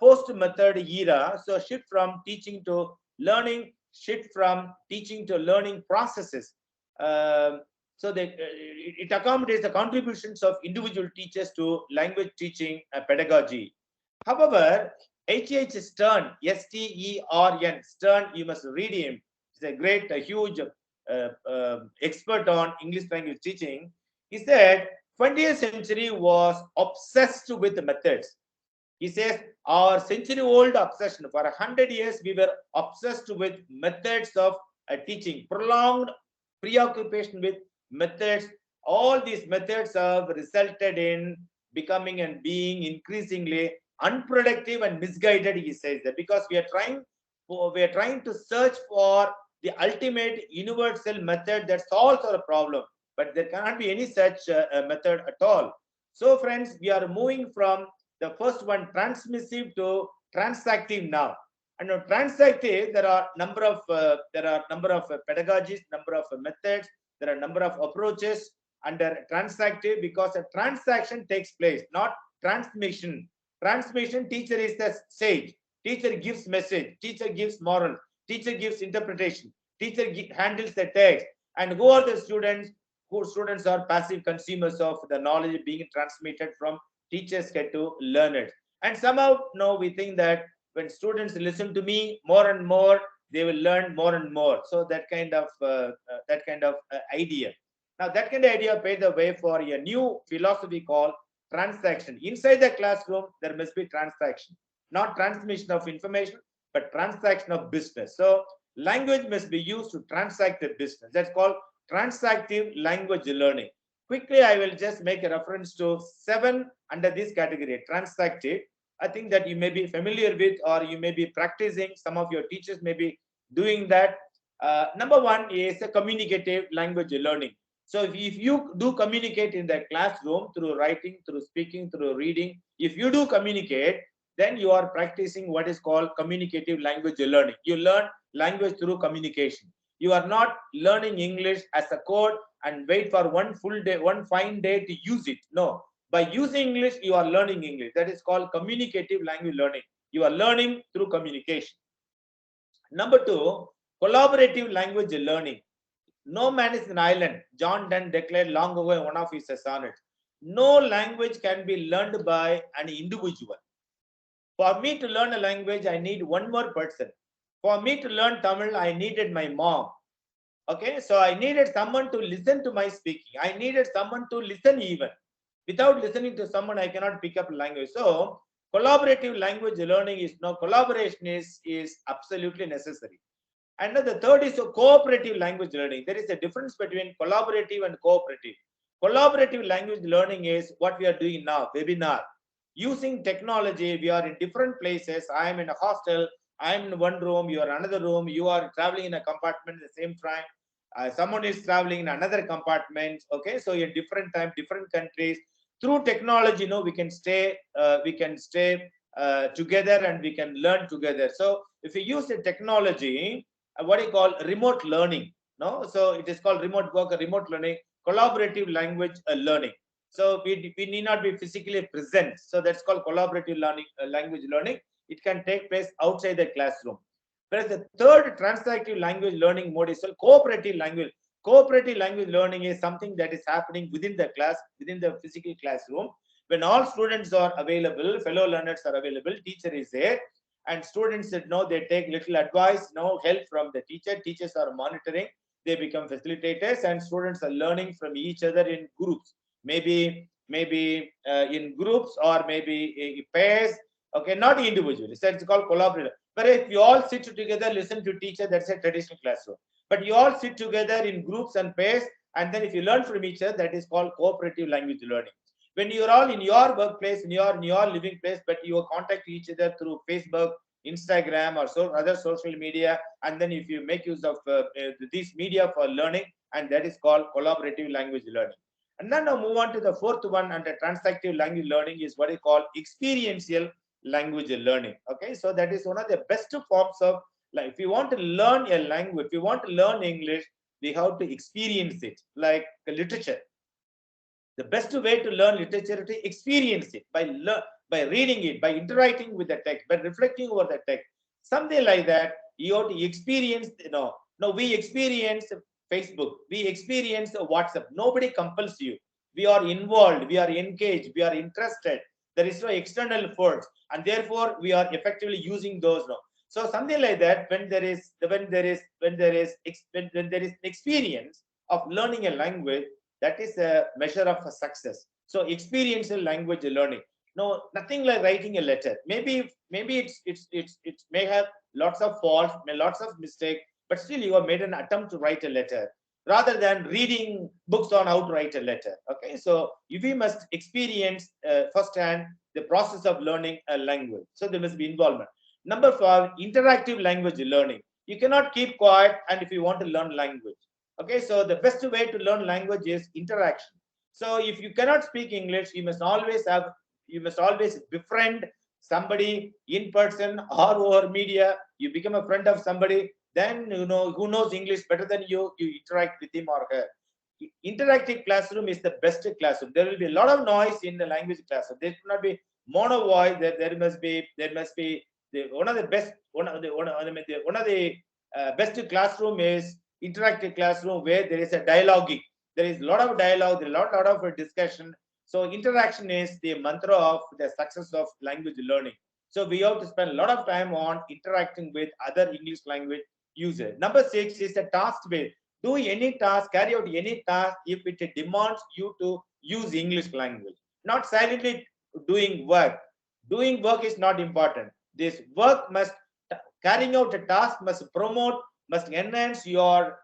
Post-method era. So shift from teaching to learning, shift from teaching to learning processes. So that it accommodates the contributions of individual teachers to language teaching pedagogy. However, H.H. Stern, S-T-E-R-N, Stern, you must read him. He's a great, huge expert on English language teaching. He said 20th century was obsessed with methods. He says our century-old obsession, for 100 years we were obsessed with methods of teaching, prolonged preoccupation with methods. All these methods have resulted in becoming and being increasingly unproductive and misguided. He says that because we are trying to search for the ultimate universal method that solves our problem, but there cannot be any such method at all. So friends, we are moving from the first one, transmissive, to transactive now. And now transactive, there are number of pedagogies, number of methods, there are number of approaches under transactive, because a transaction takes place, not transmission. Transmission, teacher is the sage. Teacher gives message. Teacher gives moral. Teacher gives interpretation. Teacher handles the text. And who are the students? Who students are passive consumers of the knowledge being transmitted from teachers get to learners. And somehow now we think that when students listen to me more and more, they will learn more and more. So that kind of idea. Now that kind of idea paved the way for a new philosophy called transaction. Inside the classroom, there must be transaction, not transmission of information, but transaction of business. So language must be used to transact the business. That's called transactive language learning. Quickly, I will just make a reference to 7 under this category, transactive. I think that you may be familiar with, or you may be practicing. Some of your teachers may be doing that. Number 1 is a communicative language learning. So if you do communicate in the classroom through writing, through speaking, through reading, if you do communicate, then you are practicing what is called communicative language learning. You learn language through communication. You are not learning English as a code and wait for one full day, one fine day to use it. No, by using English, you are learning English. That is called communicative language learning. You are learning through communication. Number 2, collaborative language learning. No man is an island. John Donne declared long ago in one of his sonnets. No language can be learned by an individual. For me to learn a language, I need one more person. For me to learn Tamil, I needed my mom. Okay, so I needed someone to listen to my speaking. I needed someone to listen even. Without listening to someone, I cannot pick up language. So collaborative language learning is no collaboration is absolutely necessary. And the third is a cooperative language learning. There is a difference between collaborative and cooperative. Collaborative language learning is what we are doing now, webinar. Using technology, we are in different places. I am in a hostel, I am in one room, you are another room, you are traveling in a compartment at the same time. Someone is traveling in another compartment. Okay, so in different time, different countries. Through technology, we can stay together and we can learn together. So if we use the technology, what you call remote learning, so it is called remote work or remote learning, collaborative language learning. So we need not be physically present. So that's called collaborative learning, language learning. It can take place outside the classroom. Whereas the third transactive language learning mode is called cooperative language. Cooperative language learning is something that is happening within the class, within the physical classroom. When all students are available, fellow learners are available, teacher is there, and students they take little advice, help from the teacher. Teachers are monitoring, they become facilitators, and students are learning from each other in groups, maybe in groups or maybe pairs. Okay, not individually. So it's called collaborative. But if you all sit together, listen to teacher, that's a traditional classroom. But you all sit together in groups and pairs, and then if you learn from each other, that is called cooperative language learning. When you're all in your workplace, in your living place, but you contact each other through Facebook, Instagram, or other social media, and then if you make use of this media for learning, and that is called collaborative language learning. And then now move on to the fourth one under transactive language learning is what is called experiential language learning. Okay, so that is one of the best forms of, like, if you want to learn a language, if you want to learn English, we have to experience it, like literature. The best way to learn literature is to experience it by reading it, by interacting with the text, by reflecting over the text. Something like that, you have to experience. No, we experience Facebook, we experience WhatsApp. Nobody compels you. We are involved, we are engaged, we are interested. There is no external force, and therefore we are effectively using those now. So something like that, when there is experience of learning a language, that is a measure of a success. So experiential language learning. No, nothing like writing a letter. Maybe it may have lots of faults, lots of mistakes, but still you have made an attempt to write a letter rather than reading books on how to write a letter. Okay, so we must experience firsthand the process of learning a language. So there must be involvement. Number 5, interactive language learning. You cannot keep quiet and if you want to learn language. Okay, so the best way to learn language is interaction. So if you cannot speak English, you must always befriend somebody in person or over media. You become a friend of somebody, then who knows English better than you interact with him or her. Interactive classroom is the best classroom. There will be a lot of noise in the language classroom. There should not be mono voice. There must be one of the best best classroom is interactive classroom where there is a dialoguing. There is a lot of dialogue, there is a lot of discussion. So interaction is the mantra of the success of language learning. So we have to spend a lot of time on interacting with other English language users. Number 6 is the task based. Do any task, carry out any task if it demands you to use English language. Not silently doing work. Doing work is not important. This work must, carrying out a task must promote, must enhance your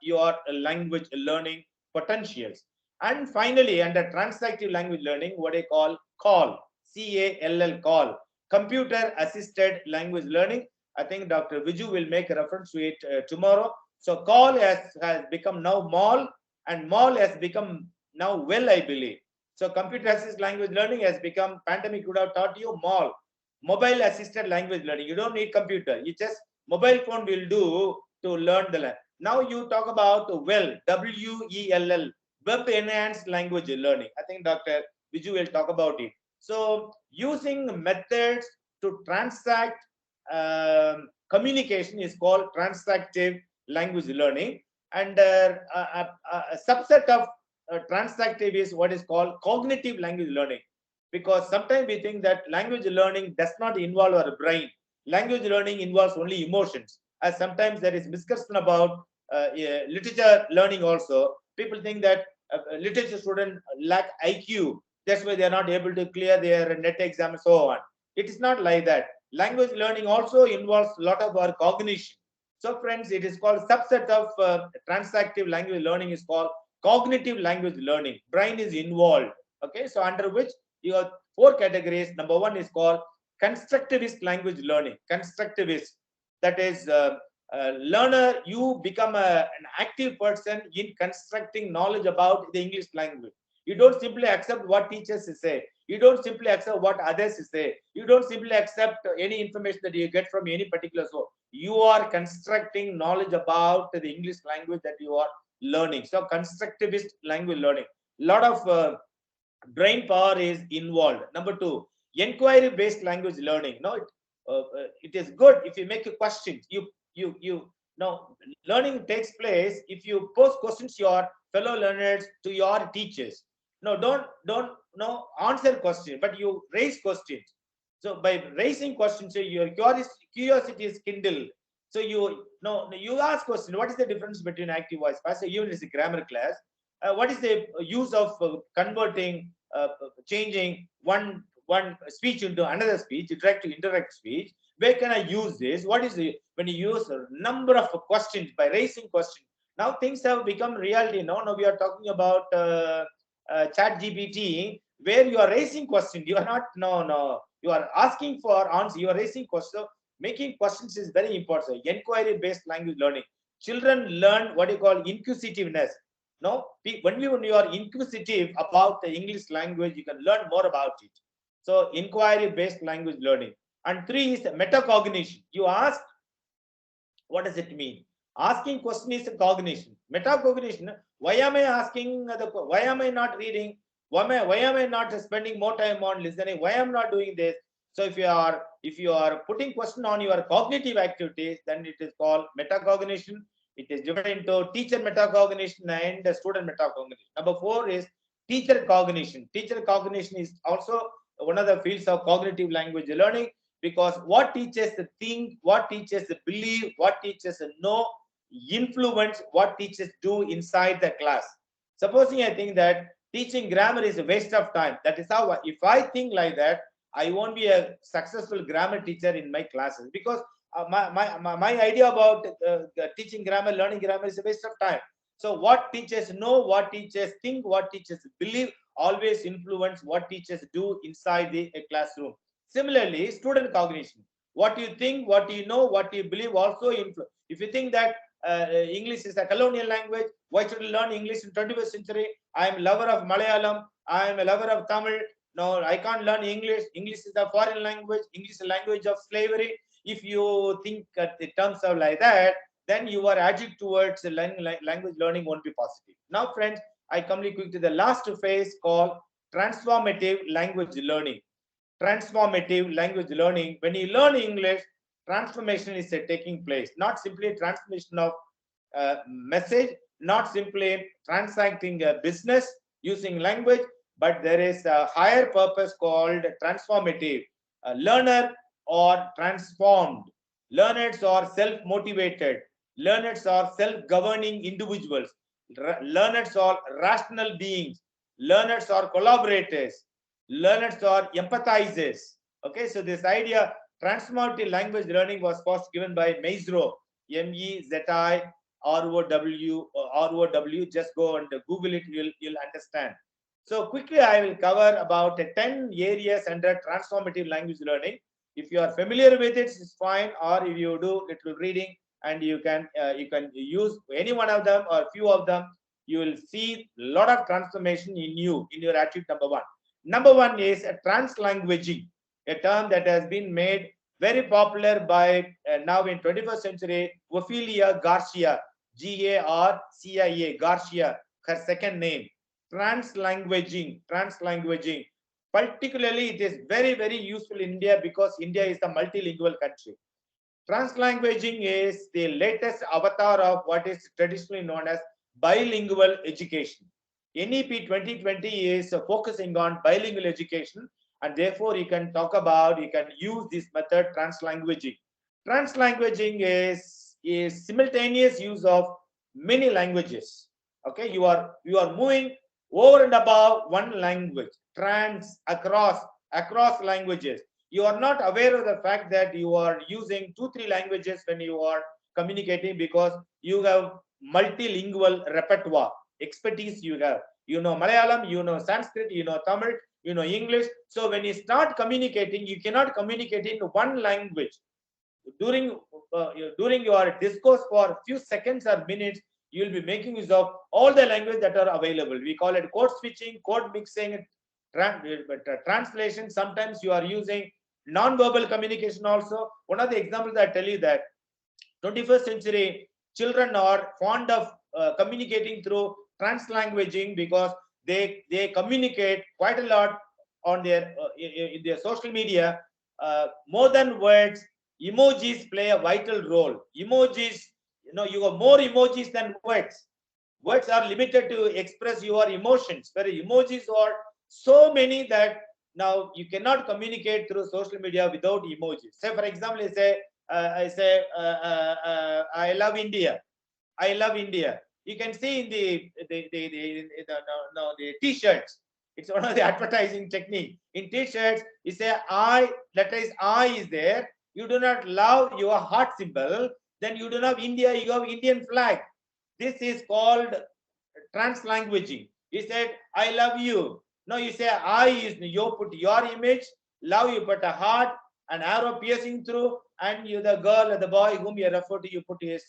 language learning potentials. And finally, under transactive language learning, what I call call, CALL, call, computer assisted language learning. I think Dr. Viju will make a reference to it tomorrow. So call has become now mall, and mall has become now well, I believe. So computer assisted language learning has become, pandemic would have taught you mall, mobile assisted language learning. You don't need computer. You just mobile phone will do to learn the language. Now you talk about well, WELL, web enhanced language learning. I think Dr. Viju will talk about it. So using methods to transact communication is called transactive language learning, and a subset of transactive is what is called cognitive language learning, because sometimes we think that language learning does not involve our brain. Language learning involves only emotions, as sometimes there is misconception about literature learning also. People think that literature students lack IQ, that's why they are not able to clear their net exam and so on. It is not like that. Language learning also involves a lot of our cognition. So friends, it is called subset of transactive language learning is called cognitive language learning. Brain is involved. Okay, so under which you have 4 categories. Number 1 is called constructivist language learning. Constructivist, that is learner, you become an active person in constructing knowledge about the English language. You don't simply accept what teachers say. You don't simply accept what others say. You don't simply accept any information that you get from any particular source. You are constructing knowledge about the English language that you are learning. So constructivist language learning, a lot of brain power is involved. Number 2, inquiry based language learning. No, it is good if you make a question. You now learning takes place if you pose questions to your fellow learners, to your teachers. No, don't no answer question, but you raise questions. So by raising questions, so your curiosity is kindled. So you ask question. What is the difference between active voice passive? Even it's a grammar class. What is the use of converting, changing one speech into another speech, direct to indirect speech? Where can I use this? What is the, when you use a number of questions, by raising questions? Now things have become reality. Now we are talking about chat GPT, where you are raising questions. You are not, no, you are asking for answer. You are raising questions. So making questions is very important. So inquiry based language learning. Children learn what you call inquisitiveness. No, when you are inquisitive about the English language, you can learn more about it. So inquiry based language learning. And 3 is metacognition. You ask, what does it mean? Asking question is a cognition. Metacognition, why am I asking why am I not reading? Why am I not spending more time on listening? Why am I not doing this? So if you are putting question on your cognitive activities, then it is called metacognition. It is divided into teacher metacognition and student metacognition. Number 4 is teacher cognition. Teacher cognition is also one of the fields of cognitive language learning, because what teachers think, what teachers believe, what teachers know, influence what teachers do inside the class. Supposing I think that teaching grammar is a waste of time, that is how, if I think like that, I won't be a successful grammar teacher in my classes, because my idea about teaching grammar, learning grammar is a waste of time. So what teachers know, what teachers think, what teachers believe always influence what teachers do inside the classroom. Similarly, student cognition. What you think, what you know, what you believe also influence. If you think that English is a colonial language, why should you learn English in 21st century? I am a lover of Malayalam. I am a lover of Tamil. No, I can't learn English. English is a foreign language. English is a language of slavery. If you think in terms of like that, then your attitude towards the language learning won't be positive. Now, friends, I come quick to the last phase called transformative language learning. transformative language learning. When you learn English, transformation is taking place, not simply transmission of message, not simply transacting a business using language, but there is a higher purpose called transformative. Learner or transformed. Learners are self-motivated. Learners are self-governing individuals. Learners are rational beings. Learners are collaborators. Learners are empathizers. Okay, so this idea, transformative language learning, was first given by Mezirow, Mezirow. Just go and Google it, you'll understand. So quickly, I will cover about 10 areas under transformative language learning. If you are familiar with it, it's fine. Or if you do little reading and you can use any one of them or few of them, you will see a lot of transformation in you in your attitude. Number one. Number one is translanguaging, a term that has been made very popular by now in 21st century, Ophelia Garcia, Garcia, Garcia, her second name. Translanguaging. Particularly, it is very, very useful in India because India is a multilingual country. Translanguaging is the latest avatar of what is traditionally known as bilingual education. NEP 2020 is focusing on bilingual education, and therefore you can use this method, translanguaging. Translanguaging is simultaneous use of many languages. Okay, you are moving over and above one language, across languages. You are not aware of the fact that you are using 2-3 languages when you are communicating, because you have multilingual repertoire, expertise. You know Malayalam, you know Sanskrit, you know Tamil, you know English. So when you start communicating, you cannot communicate in one language. During your discourse for a few seconds or minutes, you will be making use of all the language that are available. We call it code switching, code mixing, translation. Sometimes you are using non-verbal communication also. One of the examples I tell you that 21st century children are fond of communicating through translanguaging, because they communicate quite a lot on their in their social media. More than words, emojis play a vital role. Emojis, you have more emojis than words. Words are limited to express your emotions, where emojis are so many that now you cannot communicate through social media without emojis. Say, for example, I say, I love India. I love India. You can see in the T-shirts. It's one of the advertising technique. In T-shirts, you say I, letter is I is there. You do not love your heart symbol. Then you don't have India. You have Indian flag. This is called translanguaging. You said I love you. No, you say I is, you put your image. Love, you put a heart, an arrow piercing through, and you, the girl or the boy whom you refer to, you put his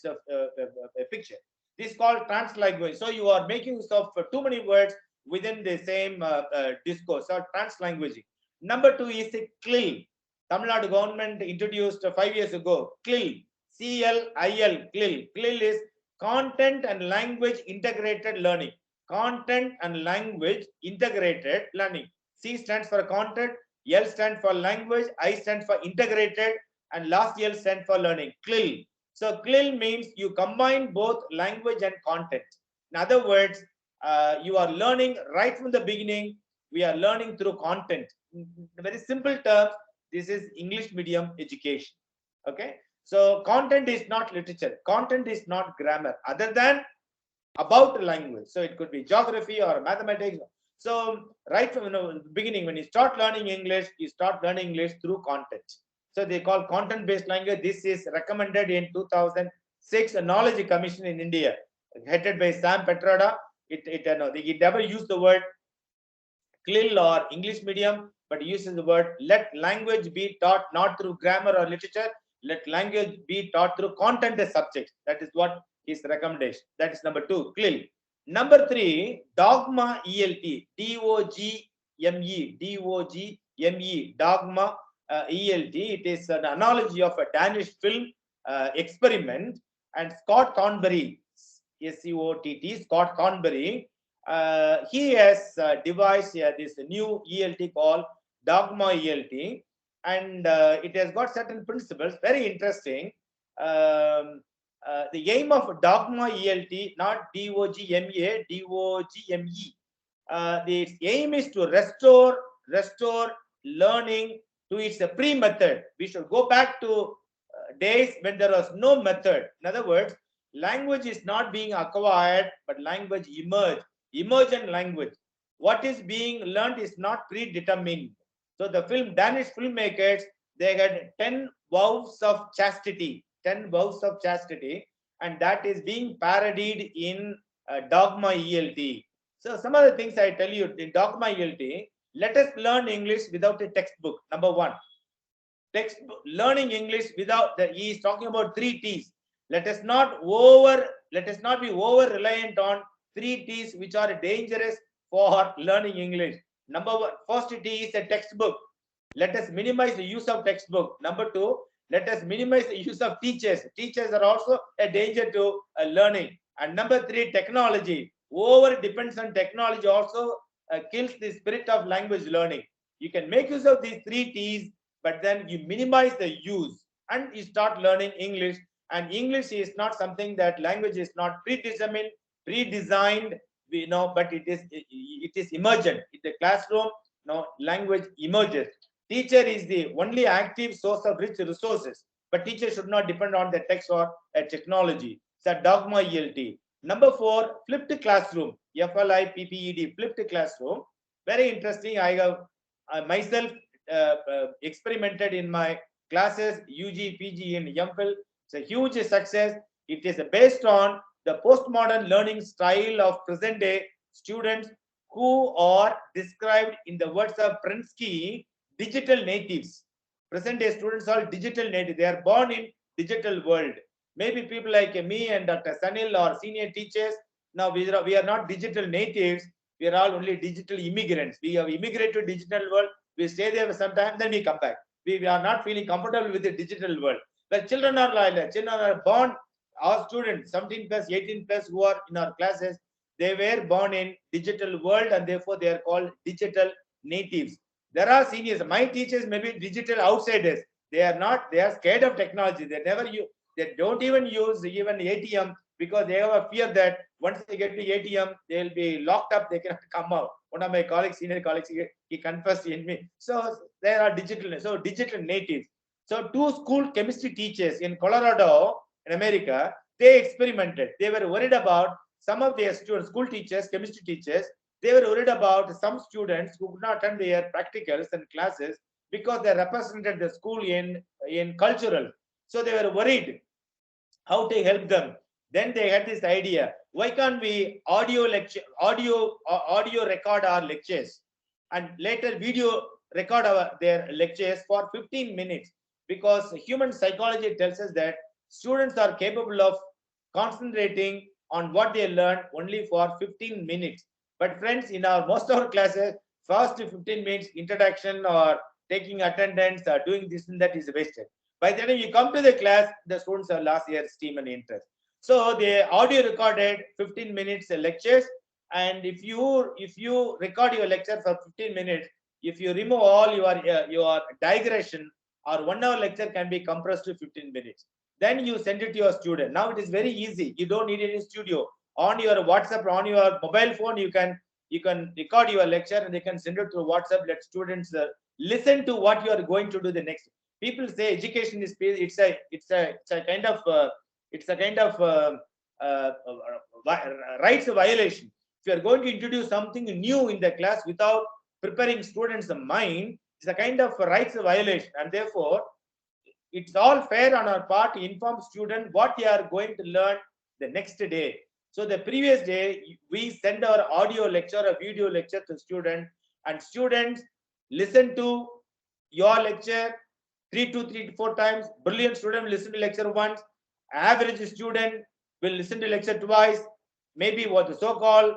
picture. This is called translanguage. So you are making use of too many words within the same discourse, or translanguaging. Number two is CLIL. Tamil Nadu government introduced 5 years ago. CLIL, CLIL, CLIL. CLIL is content and language integrated learning. Content and language integrated learning. C stands for content, L stands for language, I stands for integrated, and last L stands for learning. CLIL. So CLIL means you combine both language and content. In other words, you are learning right from the beginning. We are learning through content. In very simple terms, this is English medium education. Okay. So content is not literature. Content is not grammar, other than about language. So it could be geography or mathematics. So right from the beginning, when you start learning English, you start learning English through content. So they call content-based language. This is recommended in 2006, a Knowledge Commission in India, headed by Sam Petroda. It never used the word CLIL or English medium, but uses the word let language be taught not through grammar or literature. Let language be taught through content as subject. That is what his recommendation. That is number two, CLIL. Number three, dogma ELT, DOGME, dogma ELT. It is an analogy of a Danish film experiment, and Scott Thornberry, SCOTT, Scott Thornberry, he has devised this new ELT called Dogma ELT, and it has got certain principles. Very interesting. The aim of Dogma ELT, not DOGMA, DOGME. The aim is to restore learning to its pre-method. We should go back to days when there was no method. In other words, language is not being acquired, but language emergent language. What is being learned is not predetermined. So the Danish filmmakers, they had 10 vows of chastity, 10 vows of chastity, and that is being parodied in Dogma ELT. So some of the things I tell you in Dogma ELT, let us learn English without a textbook. Number one, textbook learning English without the, he is talking about 3 T's. Let us not be over reliant on 3 T's, which are dangerous for learning English. Number one, first T is a textbook. Let us minimize the use of textbook. Number two, let us minimize the use of teachers. Teachers are also a danger to learning. And number three, technology. Over depends on technology also kills the spirit of language learning. You can make use of these 3 T's, but then you minimize the use and you start learning English. And English is not something that language is not predetermined, pre-designed, we know, but it is emergent. In the classroom, now language emerges. Teacher is the only active source of rich resources, but teacher should not depend on the text or technology. It's a Dogma ELT. Number four, flipped classroom. FLIPPED, flipped classroom. Very interesting. I have myself experimented in my classes, UG, PG, and MPhil. It's a huge success. It is based on the postmodern learning style of present day students who are described in the words of Prensky, digital natives. Present day students are digital natives. They are born in digital world. Maybe people like me and Dr. Sanil or senior teachers, now we are not digital natives. We are all only digital immigrants. We have immigrated to digital world. We stay there for some time, then we come back. We are not feeling comfortable with the digital world. But children are like that. Children are born, our students, 17 plus, 18 plus, who are in our classes, they were born in digital world, and therefore they are called digital natives. There are seniors. My teachers may be digital outsiders. They are not. They are scared of technology. They never use. They don't even use even ATM because they have a fear that once they get to ATM, they'll be locked up. They cannot come out. One of my colleagues, senior colleagues, he confessed in me. So there are digital. So digital natives. So two school chemistry teachers in Colorado, in America, they experimented. They were worried about some of their students, school teachers, chemistry teachers. They were worried about some students who could not attend their practicals and classes because they represented the school in cultural. So they were worried how to help them. Then they had this idea: why can't we audio record our lectures, and later video record their lectures for 15 minutes? Because human psychology tells us that students are capable of concentrating on what they learn only for 15 minutes. But friends, in our most of our classes, first 15 minutes introduction or taking attendance or doing this and that is wasted. By the time you come to the class, the students have lost their steam and interest. So they audio recorded 15 minutes lectures, and if you record your lecture for 15 minutes, if you remove all your digression, or 1 hour lecture can be compressed to 15 minutes. Then you send it to your student. Now it is very easy. You don't need any studio. On your WhatsApp, on your mobile phone, you can record your lecture and they can send it through WhatsApp. Let students listen to what you are going to do the next. People say education is it's a kind of rights violation. If you are going to introduce something new in the class without preparing students' mind, it's a kind of rights violation, and therefore it's all fair on our part to inform students what they are going to learn the next day. So the previous day, we send our audio lecture or video lecture to students, and students listen to your lecture 3 to 4 times. Brilliant student will listen to lecture once. Average student will listen to lecture twice. Maybe what the so-called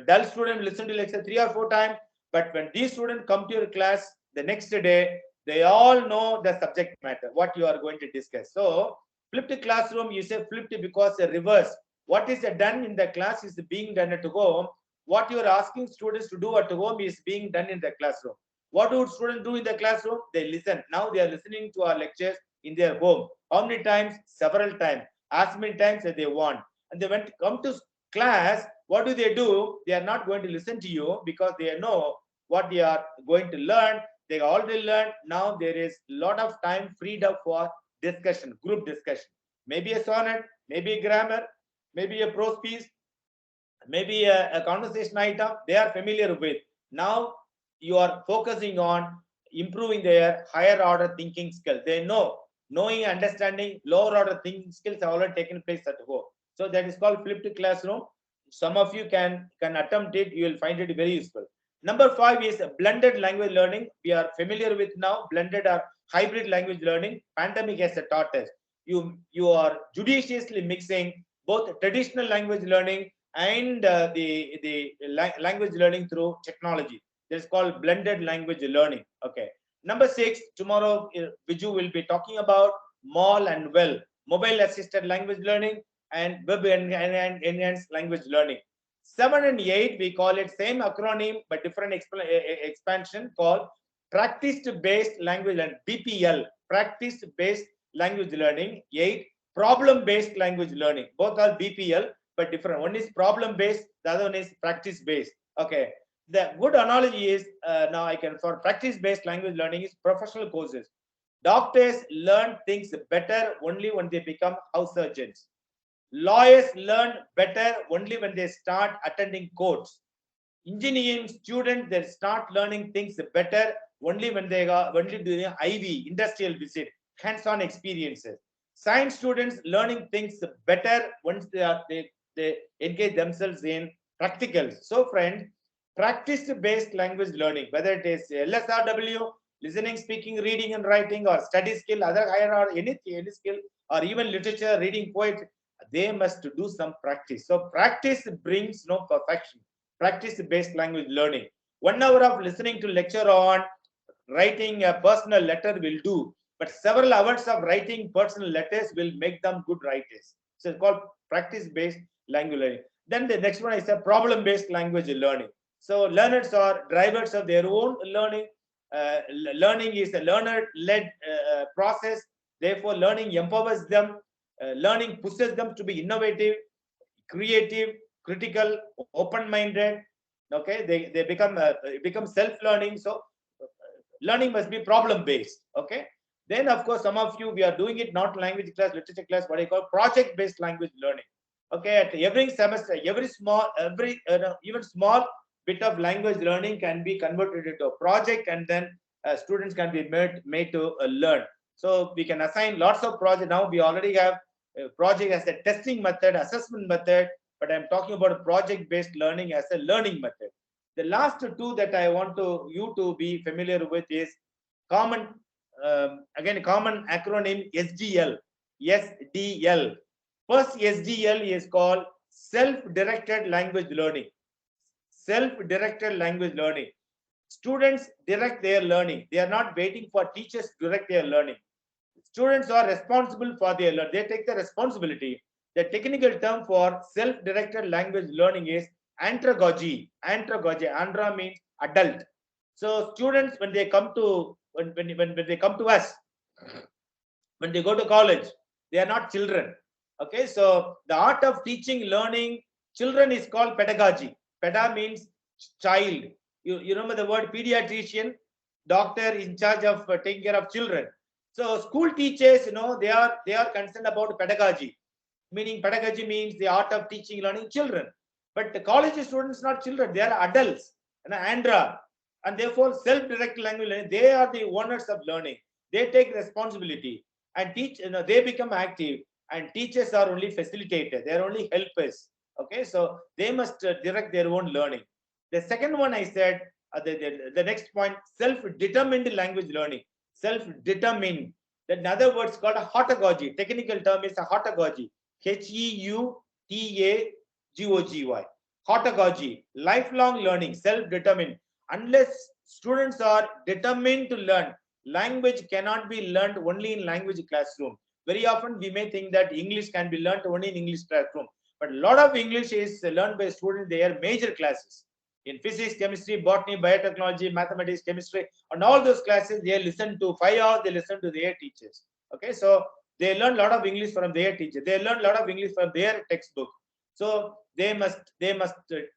dull student will listen to lecture 3 or 4 times. But when these students come to your class the next day, they all know the subject matter, what you are going to discuss. So flipped classroom, you say flipped because the reverse. What is done in the class is being done at home. What you are asking students to do at home is being done in the classroom. What would students do in the classroom? They listen. Now they are listening to our lectures in their home. How many times? Several times. As many times as they want. And they when come to class, what do? They are not going to listen to you because they know what they are going to learn. They already learned. Now there is a lot of time freed up for discussion, group discussion. Maybe a sonnet, maybe a grammar, maybe a prose piece, maybe a conversation item they are familiar with. Now you are focusing on improving their higher order thinking skill. They know, knowing, understanding lower order thinking skills have already taken place at home. So that is called flipped classroom. Some of you can attempt it. You will find it very useful. Number 5 is blended language learning. We are familiar with now blended or hybrid language learning. Pandemic has taught us. You are judiciously mixing both traditional language learning and the language learning through technology. This is called blended language learning. Okay. Number 6, tomorrow Viju will be talking about MAL and WELL, mobile assisted language learning and web enhanced language learning. 7 and 8, we call it same acronym but different expansion called practice based language and BPL, practice based language learning. 8, problem based language learning. Both are BPL but different. One is problem based, the other one is practice based. Okay. The good analogy is now I can for practice based language learning is professional courses. Doctors learn things better only when they become house surgeons. Lawyers learn better only when they start attending courts. Engineering students, they start learning things better only when they are only doing IV, industrial visit, hands-on experiences. Science students learning things better once they engage themselves in practicals. So friends, practice-based language learning, whether it is LSRW, listening, speaking, reading and writing, or study skill, other higher or any skill, or even literature, reading, poetry, they must do some practice. So practice brings no perfection. Practice-based language learning. 1 hour of listening to lecture on writing a personal letter will do, but several hours of writing personal letters will make them good writers. So it's called practice-based language learning. Then the next one is a problem-based language learning. So learners are drivers of their own learning. Learning is a learner-led process. Therefore, learning empowers them. Learning pushes them to be innovative, creative, critical, open-minded. Okay, they become self-learning. So learning must be problem-based. Okay. Then of course some of you, we are doing it not language class, literature class, what I call project-based language learning. Okay, at every semester, even small bit of language learning can be converted into a project, and then students can be made to learn. So we can assign lots of projects. Now we already have a project as a testing method, assessment method, but I'm talking about project-based learning as a learning method. The last two that I want you to be familiar with is common, again common acronym SDL. SDL. First SDL is called self-directed language learning. Self-directed language learning. Students direct their learning. They are not waiting for teachers to direct their learning. Students are responsible for their learning. They take the responsibility. The technical term for self-directed language learning is andragogy. Andragogy. Andra means adult. So students, when they come to when they come to us, when they go to college, they are not children. Okay, so the art of teaching, learning children is called pedagogy. Peda means child. You remember the word pediatrician, doctor in charge of taking care of children. So school teachers, they are concerned about pedagogy, meaning pedagogy means the art of teaching, learning children. But the college students not children; they are adults, Andra, and therefore self-directed language learning. They are the owners of learning. They take responsibility and teach. They become active, and teachers are only facilitators. They are only helpers. Okay, so they must direct their own learning. The second one I said, the next point, self-determined language learning. Self-determined. In other words, called a heutagogy. Technical term is a heutagogy. Heutagogy. Heutagogy. Lifelong learning. Self-determined. Unless students are determined to learn, language cannot be learned only in language classroom. Very often we may think that English can be learned only in English classroom. But a lot of English is learned by students in their major classes. In physics, chemistry, botany, biotechnology, mathematics, chemistry, and all those classes, they listen to 5 hours, they listen to their teachers. Okay, so they learn a lot of English from their teacher. They learn a lot of English from their textbook. So they must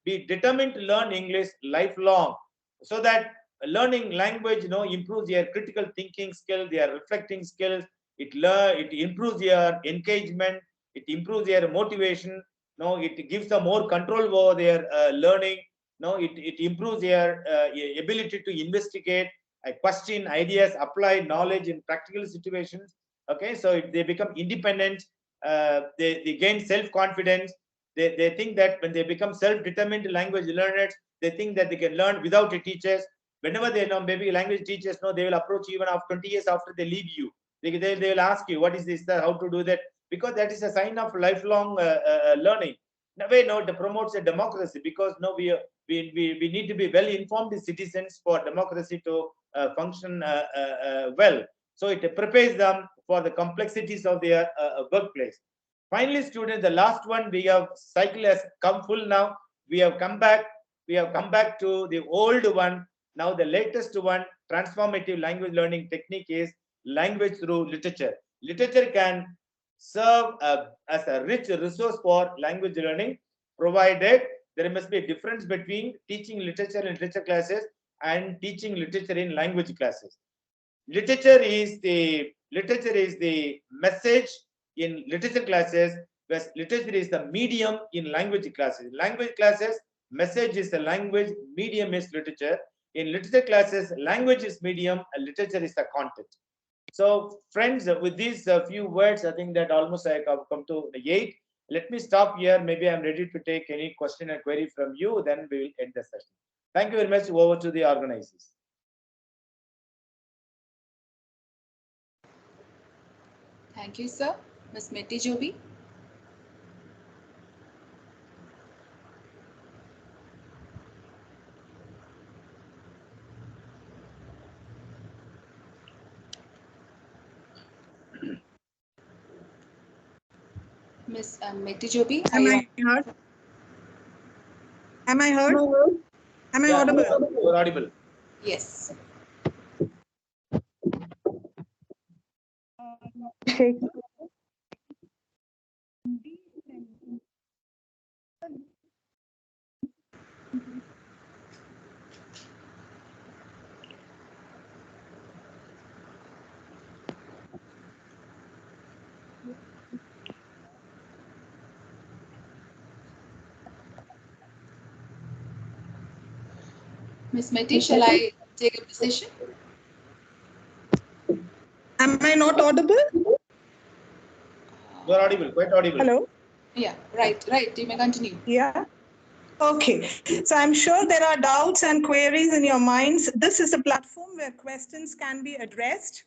be determined to learn English lifelong, so that learning language, improves their critical thinking skill, their reflecting skills. It improves their engagement. It improves their motivation. It gives them more control over their learning. It improves their ability to investigate, question ideas, apply knowledge in practical situations. Okay, so if they become independent, they gain self-confidence. They think that when they become self-determined language learners, they think that they can learn without a teachers. Whenever they know, maybe language teachers know, they will approach even after 20 years after they leave you. They will ask you, what is this, how to do that? Because that is a sign of lifelong learning. In a way, it promotes a democracy, because we need to be well-informed citizens for democracy to function well. So it prepares them for the complexities of their workplace. Finally, students, the last one, we have cycle has come full now. We have come back to the old one. Now the latest one, transformative language learning technique, is language through literature. Literature can serve as a rich resource for language learning, provided there must be a difference between teaching literature in literature classes and teaching literature in language classes. Literature is the message in literature classes, whereas literature is the medium in language classes. In language classes, message is the language, medium is literature. In literature classes, language is medium and literature is the content. So friends, with these few words, I think that almost I have come to the 8. Let me stop here. Maybe I'm ready to take any question or query from you. Then we will end the session. Thank you very much. Over to the organizers. Thank you, sir. Ms. Meti Jobi. Ms. Meti Jobi, Am I heard? Am I heard? Am I audible? You're audible. Yes. Ms. Meti, shall I take up the session? Am I not audible? You're audible, quite audible. Hello? Yeah, right. You may continue. Yeah. Okay. So I'm sure there are doubts and queries in your minds. This is a platform where questions can be addressed.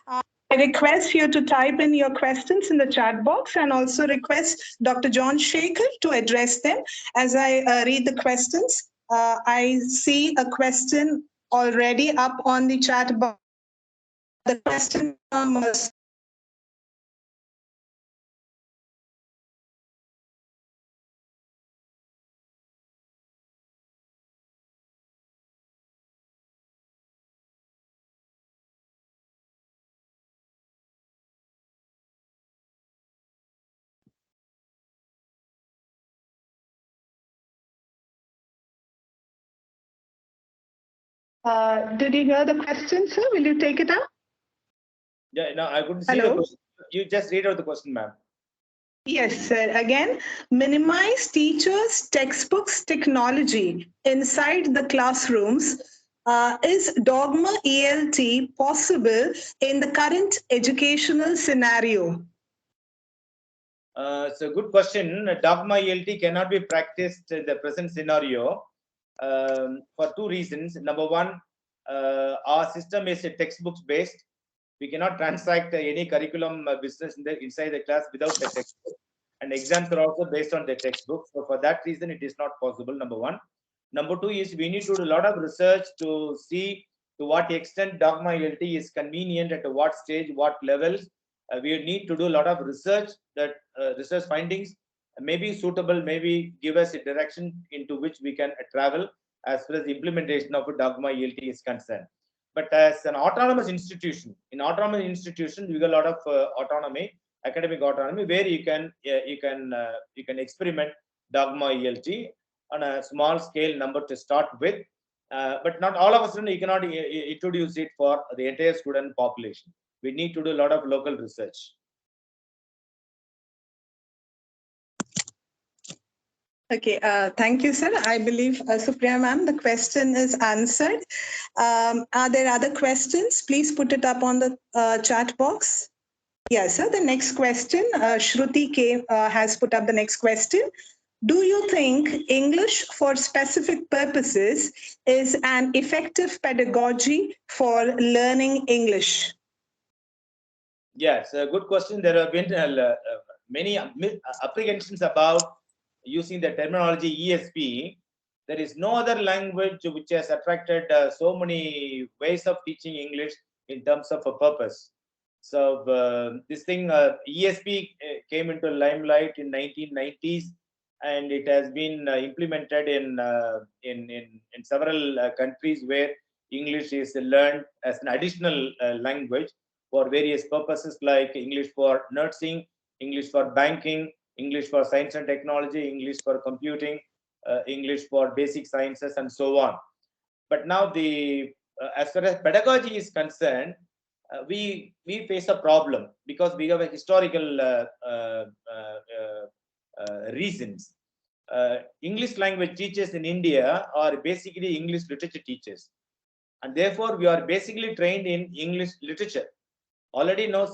I request you to type in your questions in the chat box, and also request Dr. John Shaker to address them. As I read the questions, I see a question already up on the chat box. The question from did you hear the question, sir? Will you take it up? Yeah, no, I couldn't see the question. You just read out the question, ma'am. Yes, sir. Again, minimize teachers' textbooks technology inside the classrooms. Is Dogma ELT possible in the current educational scenario? It's a good question. Dogma ELT cannot be practiced in the present scenario for two reasons. Number one, our system is textbooks based. We cannot transact any curriculum business inside the class without the textbook. And exams are also based on the textbook. So for that reason, it is not possible, number one. Number two is we need to do a lot of research to see to what extent Dogma ELT is convenient, at what stage, what levels. We need to do a lot of research, that research findings, may be suitable, maybe give us a direction into which we can travel as far as the implementation of a dogma ELT is concerned. But as an autonomous institution, in autonomous institution, you get a lot of autonomy, academic autonomy, where you can experiment dogma ELT on a small scale number to start with. But not all of a sudden you cannot introduce it for the entire student population. We need to do a lot of local research. Okay, thank you, sir. I believe, Supriya ma'am, the question is answered. Are there other questions? Please put it up on the chat box. Yes, sir. The next question, Shruti has put up the next question. Do you think English for specific purposes is an effective pedagogy for learning English? Yes, a good question. There have been many apprehensions about using the terminology ESP. There is no other language which has attracted so many ways of teaching English in terms of a purpose. So this thing, ESP came into limelight in 1990s, and it has been implemented in several countries where English is learned as an additional language for various purposes, like English for nursing, English for banking, English for science and technology, English for computing, English for basic sciences, and so on. But now, as far as pedagogy is concerned, we face a problem because we have a historical reasons. English language teachers in India are basically English literature teachers, and therefore we are basically trained in English literature. Already know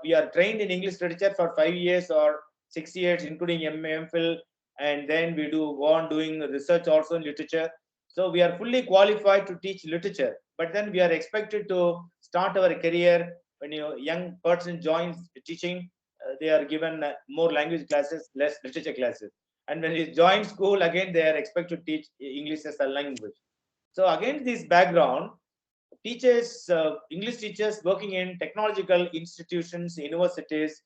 we are trained in English literature for 5 years or 6 years, including MA, MPhil, and then we go on doing research also in literature. So we are fully qualified to teach literature, but then we are expected to start our career. When a young person joins teaching, they are given more language classes, less literature classes. And when he joins school, again, they are expected to teach English as a language. So against this background, teachers, English teachers working in technological institutions, universities,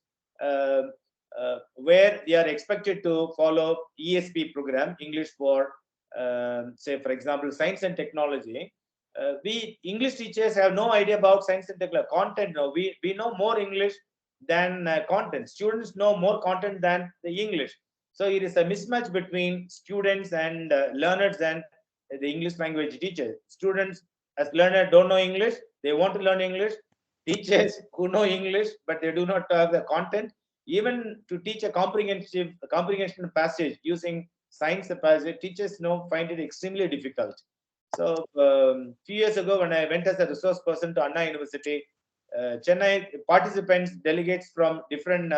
where they are expected to follow ESP program, English for, say, for example, science and technology. We English teachers have no idea about science and technology content. No, we know more English than content. Students know more content than the English. So it is a mismatch between students and learners and the English language teachers. Students as learners don't know English, they want to learn English. Teachers who know English, but they do not have the content. Even to teach a comprehension passage using science passage, teachers find it extremely difficult. So few years ago, when I went as a resource person to Anna University, Chennai, participants, delegates from different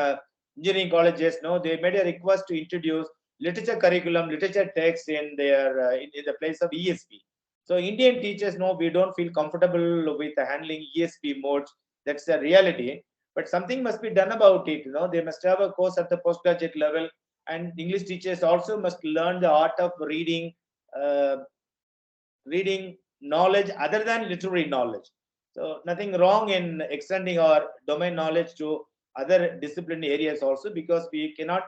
engineering colleges, they made a request to introduce literature curriculum, literature text in their in the place of ESP. So Indian teachers know we don't feel comfortable with handling ESP modes. That's the reality. But something must be done about it. They must have a course at the postgraduate level, and English teachers also must learn the art of reading knowledge other than literary knowledge. So nothing wrong in extending our domain knowledge to other disciplinary areas also, because we cannot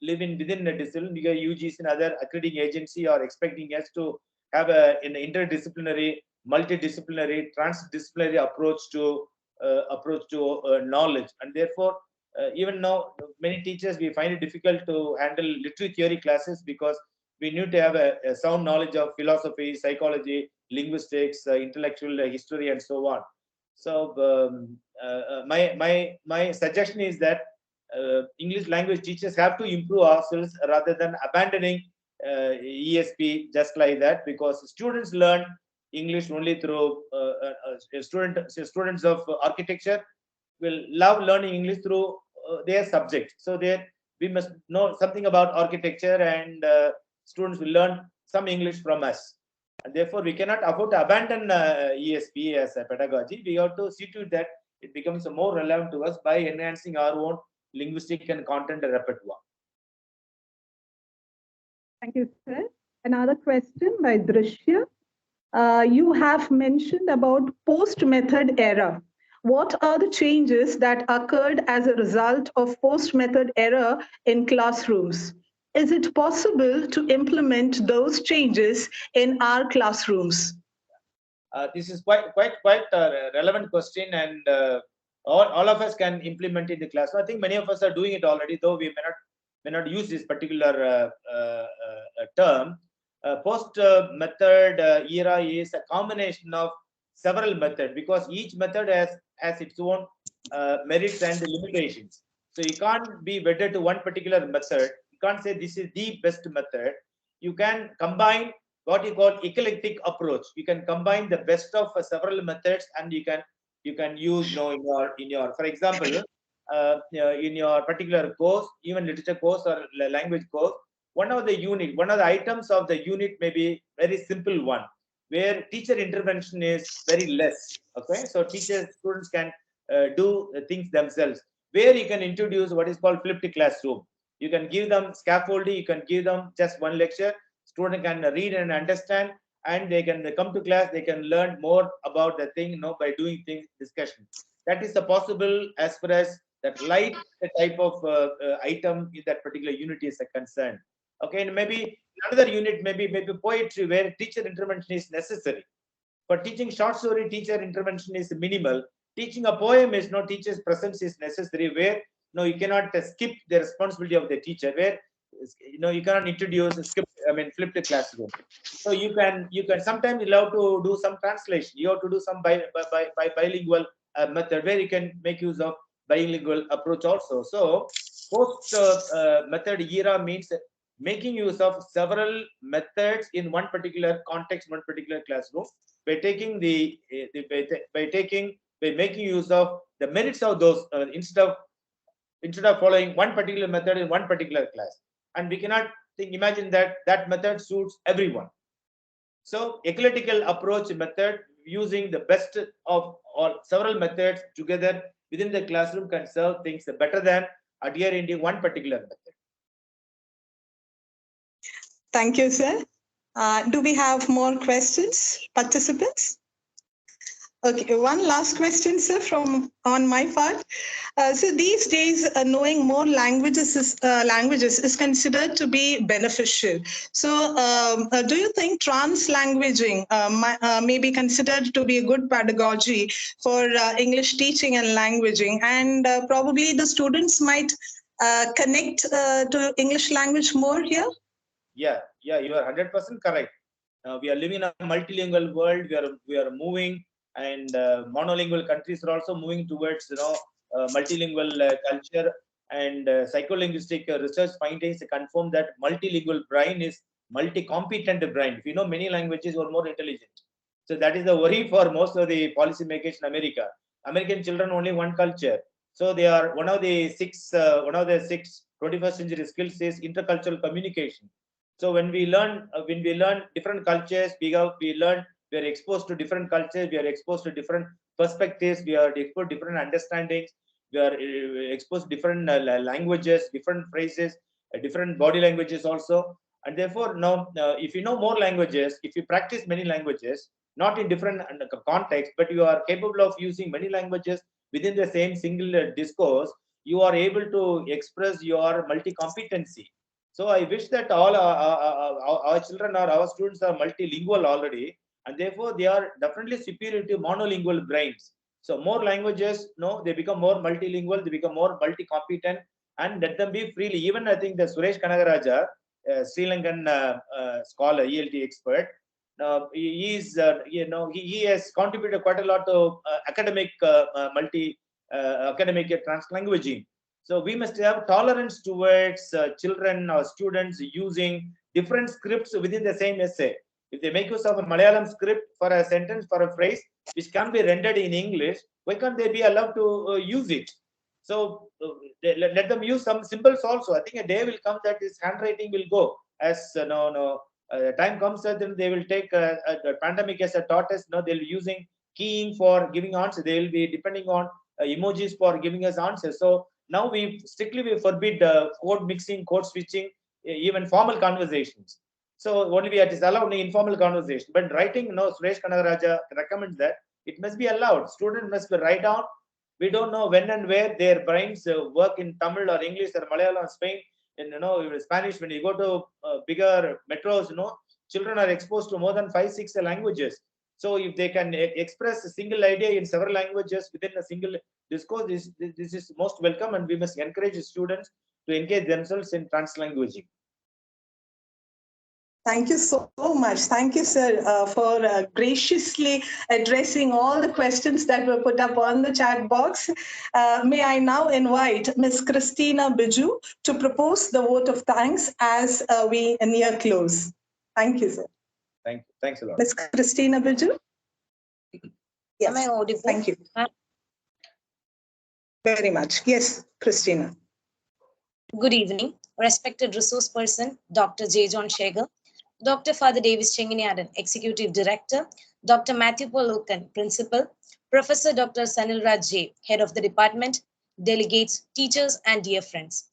live within a discipline, because UGs and other accrediting agency are expecting us to have an interdisciplinary, multidisciplinary, transdisciplinary approach to knowledge. And therefore, even now, many teachers, we find it difficult to handle literary theory classes because we need to have a sound knowledge of philosophy, psychology, linguistics, intellectual history, and so on. So my suggestion is that English language teachers have to improve ourselves rather than abandoning ESP just like that, because students learn English only through students of architecture will love learning English through their subject. So we must know something about architecture, and students will learn some English from us. And therefore, we cannot afford to abandon ESP as a pedagogy. We have to see to it that it becomes more relevant to us by enhancing our own linguistic and content repertoire. Thank you, sir. Another question by Drishya. You have mentioned about post-method era. What are the changes that occurred as a result of post-method error in classrooms? Is it possible to implement those changes in our classrooms? This is quite a relevant question, and all of us can implement it in the class. So I think many of us are doing it already, though we may not use this particular term. Post method era is a combination of several methods, because each method has its own merits and limitations. So you can't be wedded to one particular method. You can't say this is the best method. You can combine what you call eclectic approach. You can combine the best of several methods, and you can use, in your for example, in your particular course, even literature course or language course, one of the items of the unit may be very simple one, where teacher intervention is very less. Okay, so students can do things themselves, where you can introduce what is called flipped classroom. You can give them scaffolding, you can give them just one lecture, student can read and understand, and they can come to class, they can learn more about the thing, by doing things discussion. That is the possible as far as that light type of item in that particular unit is concerned. Okay, and maybe another unit, maybe poetry, where teacher intervention is necessary. For teaching short story, teacher intervention is minimal. Teaching a poem is no teacher's presence is necessary, where no, you cannot skip the responsibility of the teacher, where you cannot introduce a skip, flip the classroom. So you can sometimes allow to do some translation. You have to do some bilingual method, where you can make use of bilingual approach also. So post method era means making use of several methods in one particular context, one particular classroom, by taking by making use of the merits of those, instead of following one particular method in one particular class. And we cannot imagine that that method suits everyone. So eclectical approach method, using the best of all several methods together within the classroom, can serve things better than adhering to one particular method. Thank you, sir. Do we have more questions, participants? Okay, one last question, sir, from on my part. So these days, knowing more languages is considered to be beneficial. So, do you think trans-languaging may be considered to be a good pedagogy for English teaching and languaging, and probably the students might connect to English language more here? Yeah, you are 100% correct. We are living in a multilingual world. We are moving, and monolingual countries are also moving towards multilingual culture. And psycholinguistic research findings confirm that multilingual brain is multi-competent brain. If you know many languages, you are more intelligent. So that is the worry for most of the policymakers in America. American children only one culture. So they are one of the six 21st century skills is intercultural communication. So when we learn different cultures, we are exposed to different cultures, we are exposed to different perspectives, we are exposed to different understandings, we are exposed to different languages, different phrases, different body languages also. And therefore, now, if you know more languages, if you practice many languages, not in different contexts, but you are capable of using many languages within the same single discourse, you are able to express your multi-competency. So I wish that all our children or our students are multilingual already, and therefore they are definitely superior to monolingual brains. So more languages, no, they become more multilingual, they become more multi-competent, and let them be freely. Even I think the Suresh Kanagaraja, Sri Lankan scholar, ELT expert, he has contributed quite a lot to academic academic translanguaging. So we must have tolerance towards children or students using different scripts within the same essay. If they make use of a Malayalam script for a sentence, for a phrase, which can be rendered in English, why can't they be allowed to use it? So let them use some symbols also. I think a day will come that this handwriting will go. As time comes, then they will take the pandemic as a taught us. They'll be using keying for giving answers. They will be depending on emojis for giving us answers. So now we strictly forbid code mixing, code switching, even formal conversations. So only it is allowed in informal conversation. But writing, Suresh Kanagaraja recommends that It must be allowed. Students must write down. We don't know when and where their brains work in Tamil or English or Malayalam, Spain, and Spanish. When you go to bigger metros, children are exposed to more than 5-6 languages. So if they can express a single idea in several languages within a single discourse, this is most welcome, and we must encourage students to engage themselves in translanguaging. Thank you so much. Thank you, sir, for graciously addressing all the questions that were put up on the chat box. May I now invite Ms. Christina Biju to propose the vote of thanks as we near close. Thank you, sir. Thank you. Thanks a lot. Ms. Christina Biju? Yes. Am I audible? Thank you. Very much. Yes, Christina. Good evening, respected resource person, Dr. J. John Shager, Dr. Father Davis Chenginiadan, Executive Director, Dr. Matthew Paul Okan, Principal, Professor Dr. Sanil Raj J, Head of the Department, delegates, teachers, and dear friends.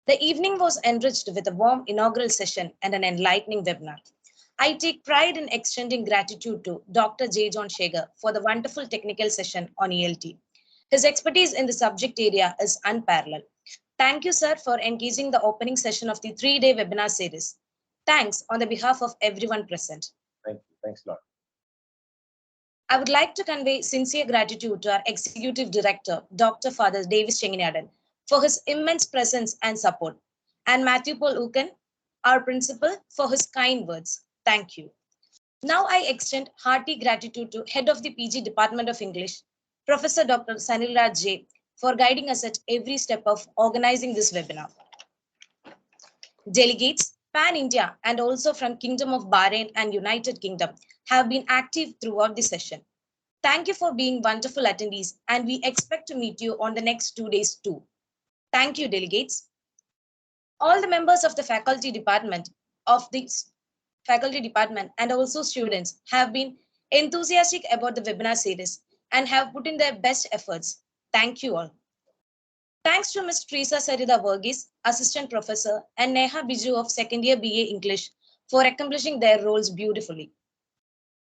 The evening was enriched with a warm inaugural session and an enlightening webinar. I take pride in extending gratitude to Dr. J. John Shager for the wonderful technical session on ELT. His expertise in the subject area is unparalleled. Thank you, sir, for engaging the opening session of the 3-day webinar series. Thanks on the behalf of everyone present. Thank you. Thanks a lot. I would like to convey sincere gratitude to our Executive Director, Dr. Father Davis Chenginiadan, for his immense presence and support, and Matthew Paul Uken, our Principal, for his kind words. Thank you. Now I extend hearty gratitude to Head of the PG Department of English, Professor Dr. Sanil Raj J, for guiding us at every step of organizing this webinar. Delegates, pan-India and also from Kingdom of Bahrain and United Kingdom have been active throughout the session. Thank you for being wonderful attendees, and we expect to meet you on the next 2 days too. Thank you, delegates. All the members of the faculty department and also students have been enthusiastic about the webinar series and have put in their best efforts. Thank you all. Thanks to Ms. Teresa Sarida Verghese, Assistant Professor, and Neha Biju of Second Year BA English for accomplishing their roles beautifully.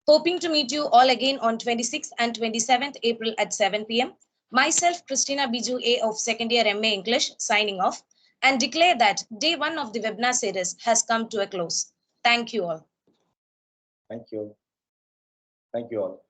Hoping to meet you all again on 26th and 27th April at 7 p.m. Myself, Christina Biju A of Second Year MA English, signing off and declare that day 1 of the webinar series has come to a close. Thank you all. Thank you. Thank you all.